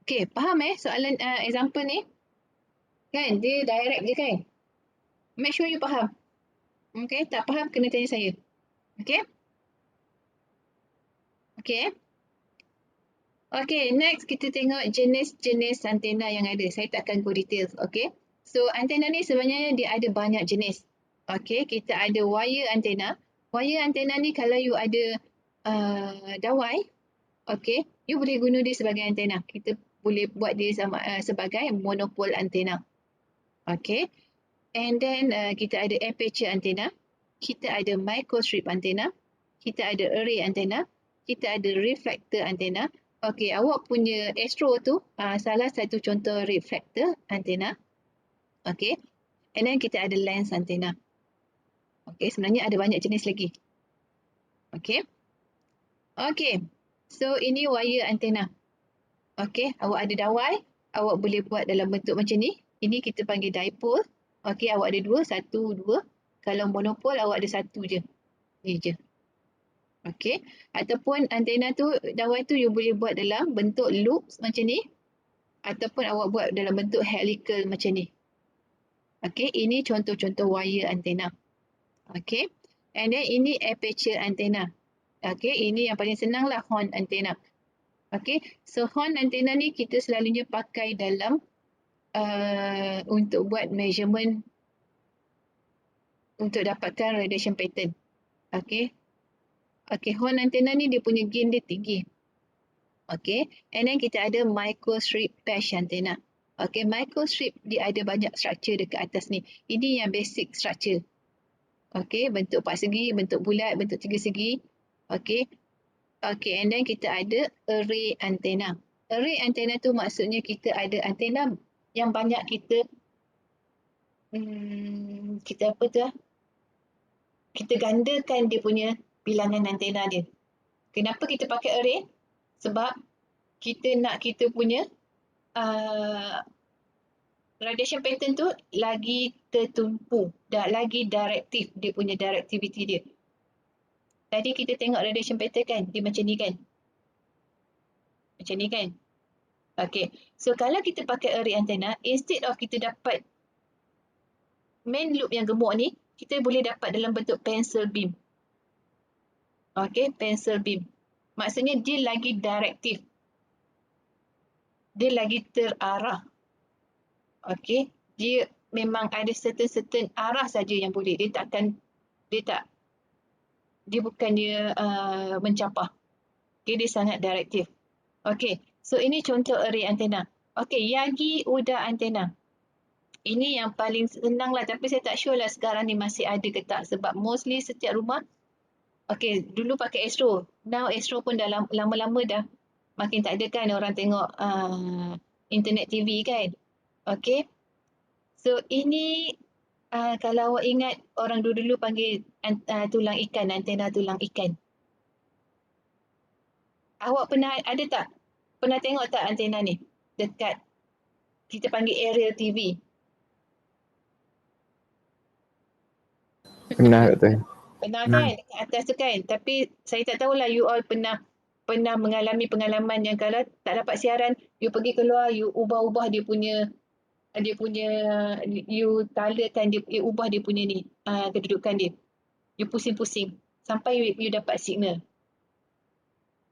Speaker 1: Okey, faham soalan example ni? Kan, dia direct je kan? Make sure you faham. Okey, tak faham kena tanya saya. Okey? Okey. Okey, next kita tengok jenis-jenis antena yang ada. Saya tak akan go details, okey? So, antena ni sebenarnya dia ada banyak jenis. Okey, kita ada wire antena. Wire antena ni kalau you ada dawai, okey, you boleh guna dia sebagai antena. Kita boleh buat dia sebagai monopole antena. Okey. And then kita ada aperture antena. Kita ada microstrip antena. Kita ada array antena. Kita ada reflector antena. Okey, awak punya Astro tu salah satu contoh reflector antena. Okey. And then kita ada lens antena. Okey, sebenarnya ada banyak jenis lagi. Okey. Okey. So ini wire antena. Okey, awak ada dawai, awak boleh buat dalam bentuk macam ni. Ini kita panggil dipole. Okey, awak ada dua, satu, dua. Kalau monopole awak ada satu je. Ni je. Okey, ataupun antena tu, dawai tu you boleh buat dalam bentuk loops macam ni. Ataupun awak buat dalam bentuk helical macam ni. Okey, ini contoh-contoh wire antena. Okey, and then ini aperture antena. Okey, ini yang paling senang lah horn antena. Okey, so horn antena ni kita selalunya pakai dalam untuk buat measurement untuk dapatkan radiation pattern. Okay. Okay, horn antena ni dia punya gain dia tinggi. Okay, and then kita ada microstrip patch antena. Okay, microstrip dia ada banyak structure dekat atas ni. Ini yang basic structure. Okay, bentuk 4 segi, bentuk bulat, bentuk 3 segi. Okay. Okay, and then kita ada array antena. Array antena tu maksudnya kita ada antena yang banyak kita kita apa tu lah? Kita gandakan dia punya bilangan antena dia. Kenapa kita pakai array? Sebab kita nak kita punya radiation pattern tu lagi tertumpu, lagi direktif, dia punya directivity dia. Tadi kita tengok radiation pattern kan, dia macam ni kan? Macam ni kan? Okay, so kalau kita pakai array antena, instead of kita dapat main loop yang gemuk ni, kita boleh dapat dalam bentuk pencil beam. Okay, pencil beam. Maksudnya dia lagi direktif. Dia lagi terarah. Okay, dia memang ada certain arah saja yang boleh. Dia bukan dia mencapah. Okay, dia sangat direktif. Okay, so ini contoh array antena. Okay, Yagi Uda antena. Ini yang paling senang lah, tapi saya tak sure lah sekarang ni masih ada ke tak, sebab mostly setiap rumah, okay, dulu pakai Astro. Now Astro pun dah lama-lama dah makin tak ada kan orang tengok internet TV kan. Okay, so ini kalau awak ingat orang dulu panggil tulang ikan, antena tulang ikan. Awak pernah ada tak? Pernah tengok tak antena ni dekat kita panggil aerial TV?
Speaker 3: Pernah Dr.
Speaker 1: Pernah kan dekat atas tu kan? Tapi saya tak tahulah you all pernah mengalami pengalaman yang kalau tak dapat siaran, you pergi keluar, you ubah-ubah dia punya you talakan dia, you ubah dia punya ni kedudukan dia. You pusing-pusing sampai you dapat signal.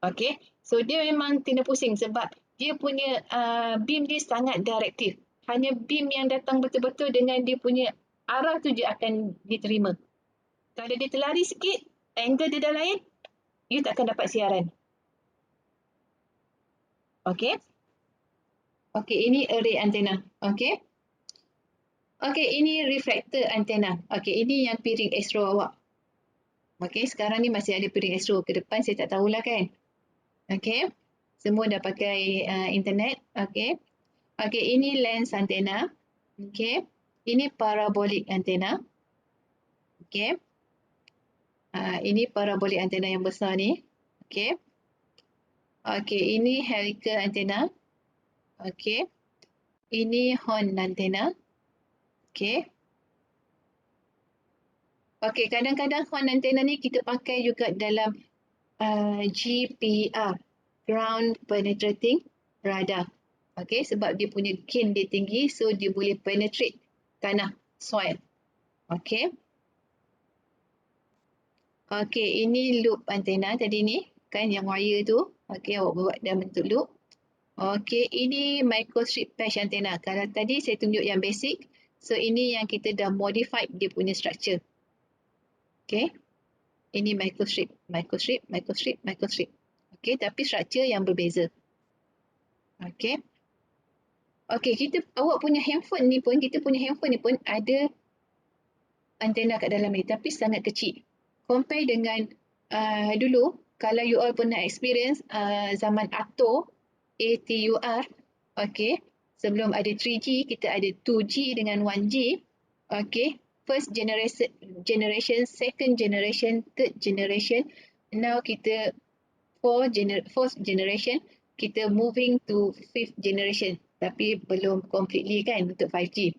Speaker 1: Okay, so dia memang kena pusing sebab dia punya beam dia sangat direktif. Hanya beam yang datang betul-betul dengan dia punya arah tu je akan diterima. Kalau dia terlari sikit, angle dia dah lain, you tak akan dapat siaran. Okay. Okay, ini array antena. Okay. Okay, ini reflector antena. Okay, ini yang piring Astro awak. Okay, sekarang ni masih ada piring Astro. Ke depan saya tak tahulah kan. Okay, semua dah pakai internet. Okay. Okay, ini lens antena. Okay, ini parabolic antena. Okay. Ini parabolic antena yang besar ni. Okay. Okay, ini helical antena. Okay. Ini horn antena. Okay. Okay, kadang-kadang horn antena ni kita pakai juga dalam GPR, Ground Penetrating Radar. Okay, sebab dia punya gain dia tinggi, so dia boleh penetrate tanah, soil. Okay. Okay, ini loop antena tadi ni, kan yang wire tu. Okay, awak buat dalam bentuk loop. Okay, ini microstrip patch antena. Kalau tadi saya tunjuk yang basic, so ini yang kita dah modified dia punya structure. Okay, ini microstrip. Okay, tapi structure yang berbeza. Okay. Okay, awak punya handphone ni pun, kita punya handphone ni pun ada antena kat dalam ni, tapi sangat kecil. Compare dengan dulu, kalau you all pernah experience zaman ATUR, okay, sebelum ada 3G, kita ada 2G dengan 1G, okay, first generation, second generation, third generation, now kita fourth generation, kita moving to fifth generation, tapi belum completely kan untuk 5G.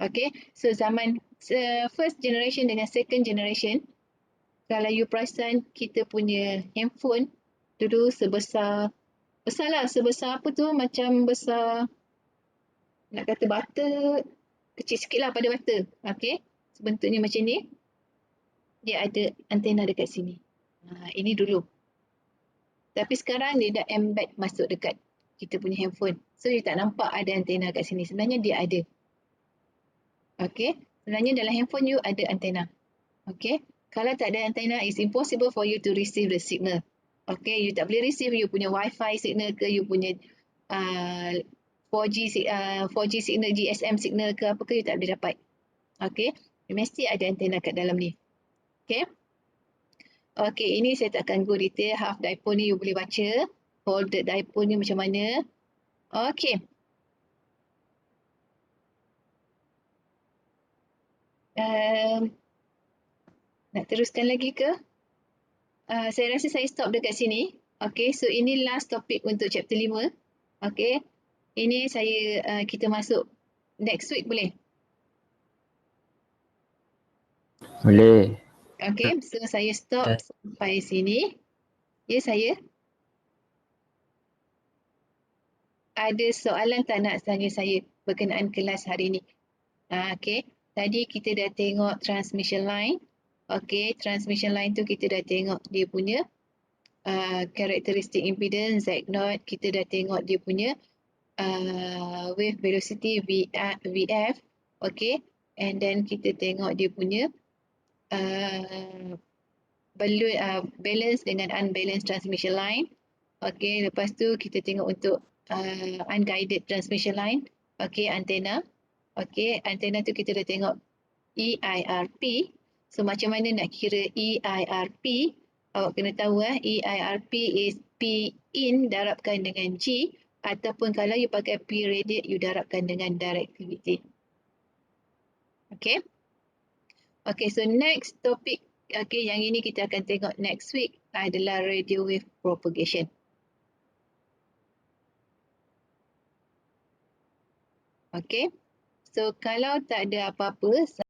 Speaker 1: Okay, so zaman first generation dengan second generation, kalau you perasan kita punya handphone dulu sebesar apa tu, macam besar, nak kata bata, kecil sikit lah pada bata. Okay, bentuknya macam ni, dia ada antena dekat sini. Ini dulu. Tapi sekarang dia dah embed masuk dekat kita punya handphone. So you tak nampak ada antena kat sini. Sebenarnya dia ada. Okay, sebenarnya dalam handphone you ada antena. Okay, Kalau tak ada antena, it's impossible for you to receive the signal. Okay, you tak boleh receive you punya Wi-Fi signal ke, you punya 4G signal, GSM signal ke apa ke, you tak boleh dapat. Okay, mesti ada antena kat dalam ni. Okay. Okay, ini saya tak akan go detail. Half dipole ni you boleh baca. Folded dipole ni macam mana. Okay. Nak teruskan lagi ke? Saya rasa saya stop dekat sini. Okay, so ini last topic untuk chapter 5. Okay, ini kita masuk next week boleh?
Speaker 3: Boleh.
Speaker 1: Okay, so saya stop sampai sini. Ya, saya. Ada soalan tak nak tanya saya berkenaan kelas hari ini? Okay, tadi kita dah tengok transmission line. Okay, transmission line tu kita dah tengok dia punya karakteristik impedance Z0. Kita dah tengok dia punya wave velocity VF. Okay, and then kita tengok dia punya balance dengan unbalanced transmission line. Okay, lepas tu kita tengok untuk unguided transmission line. Okay, antena. Okay, antena tu kita dah tengok EIRP. So macam mana nak kira EIRP? Awak kena tahu EIRP is P in darabkan dengan G, ataupun kalau you pakai P radiate you darabkan dengan directivity. Okay. Okay, so next topic, okay, yang ini kita akan tengok next week adalah radio wave propagation. Okay, so kalau tak ada apa-apa,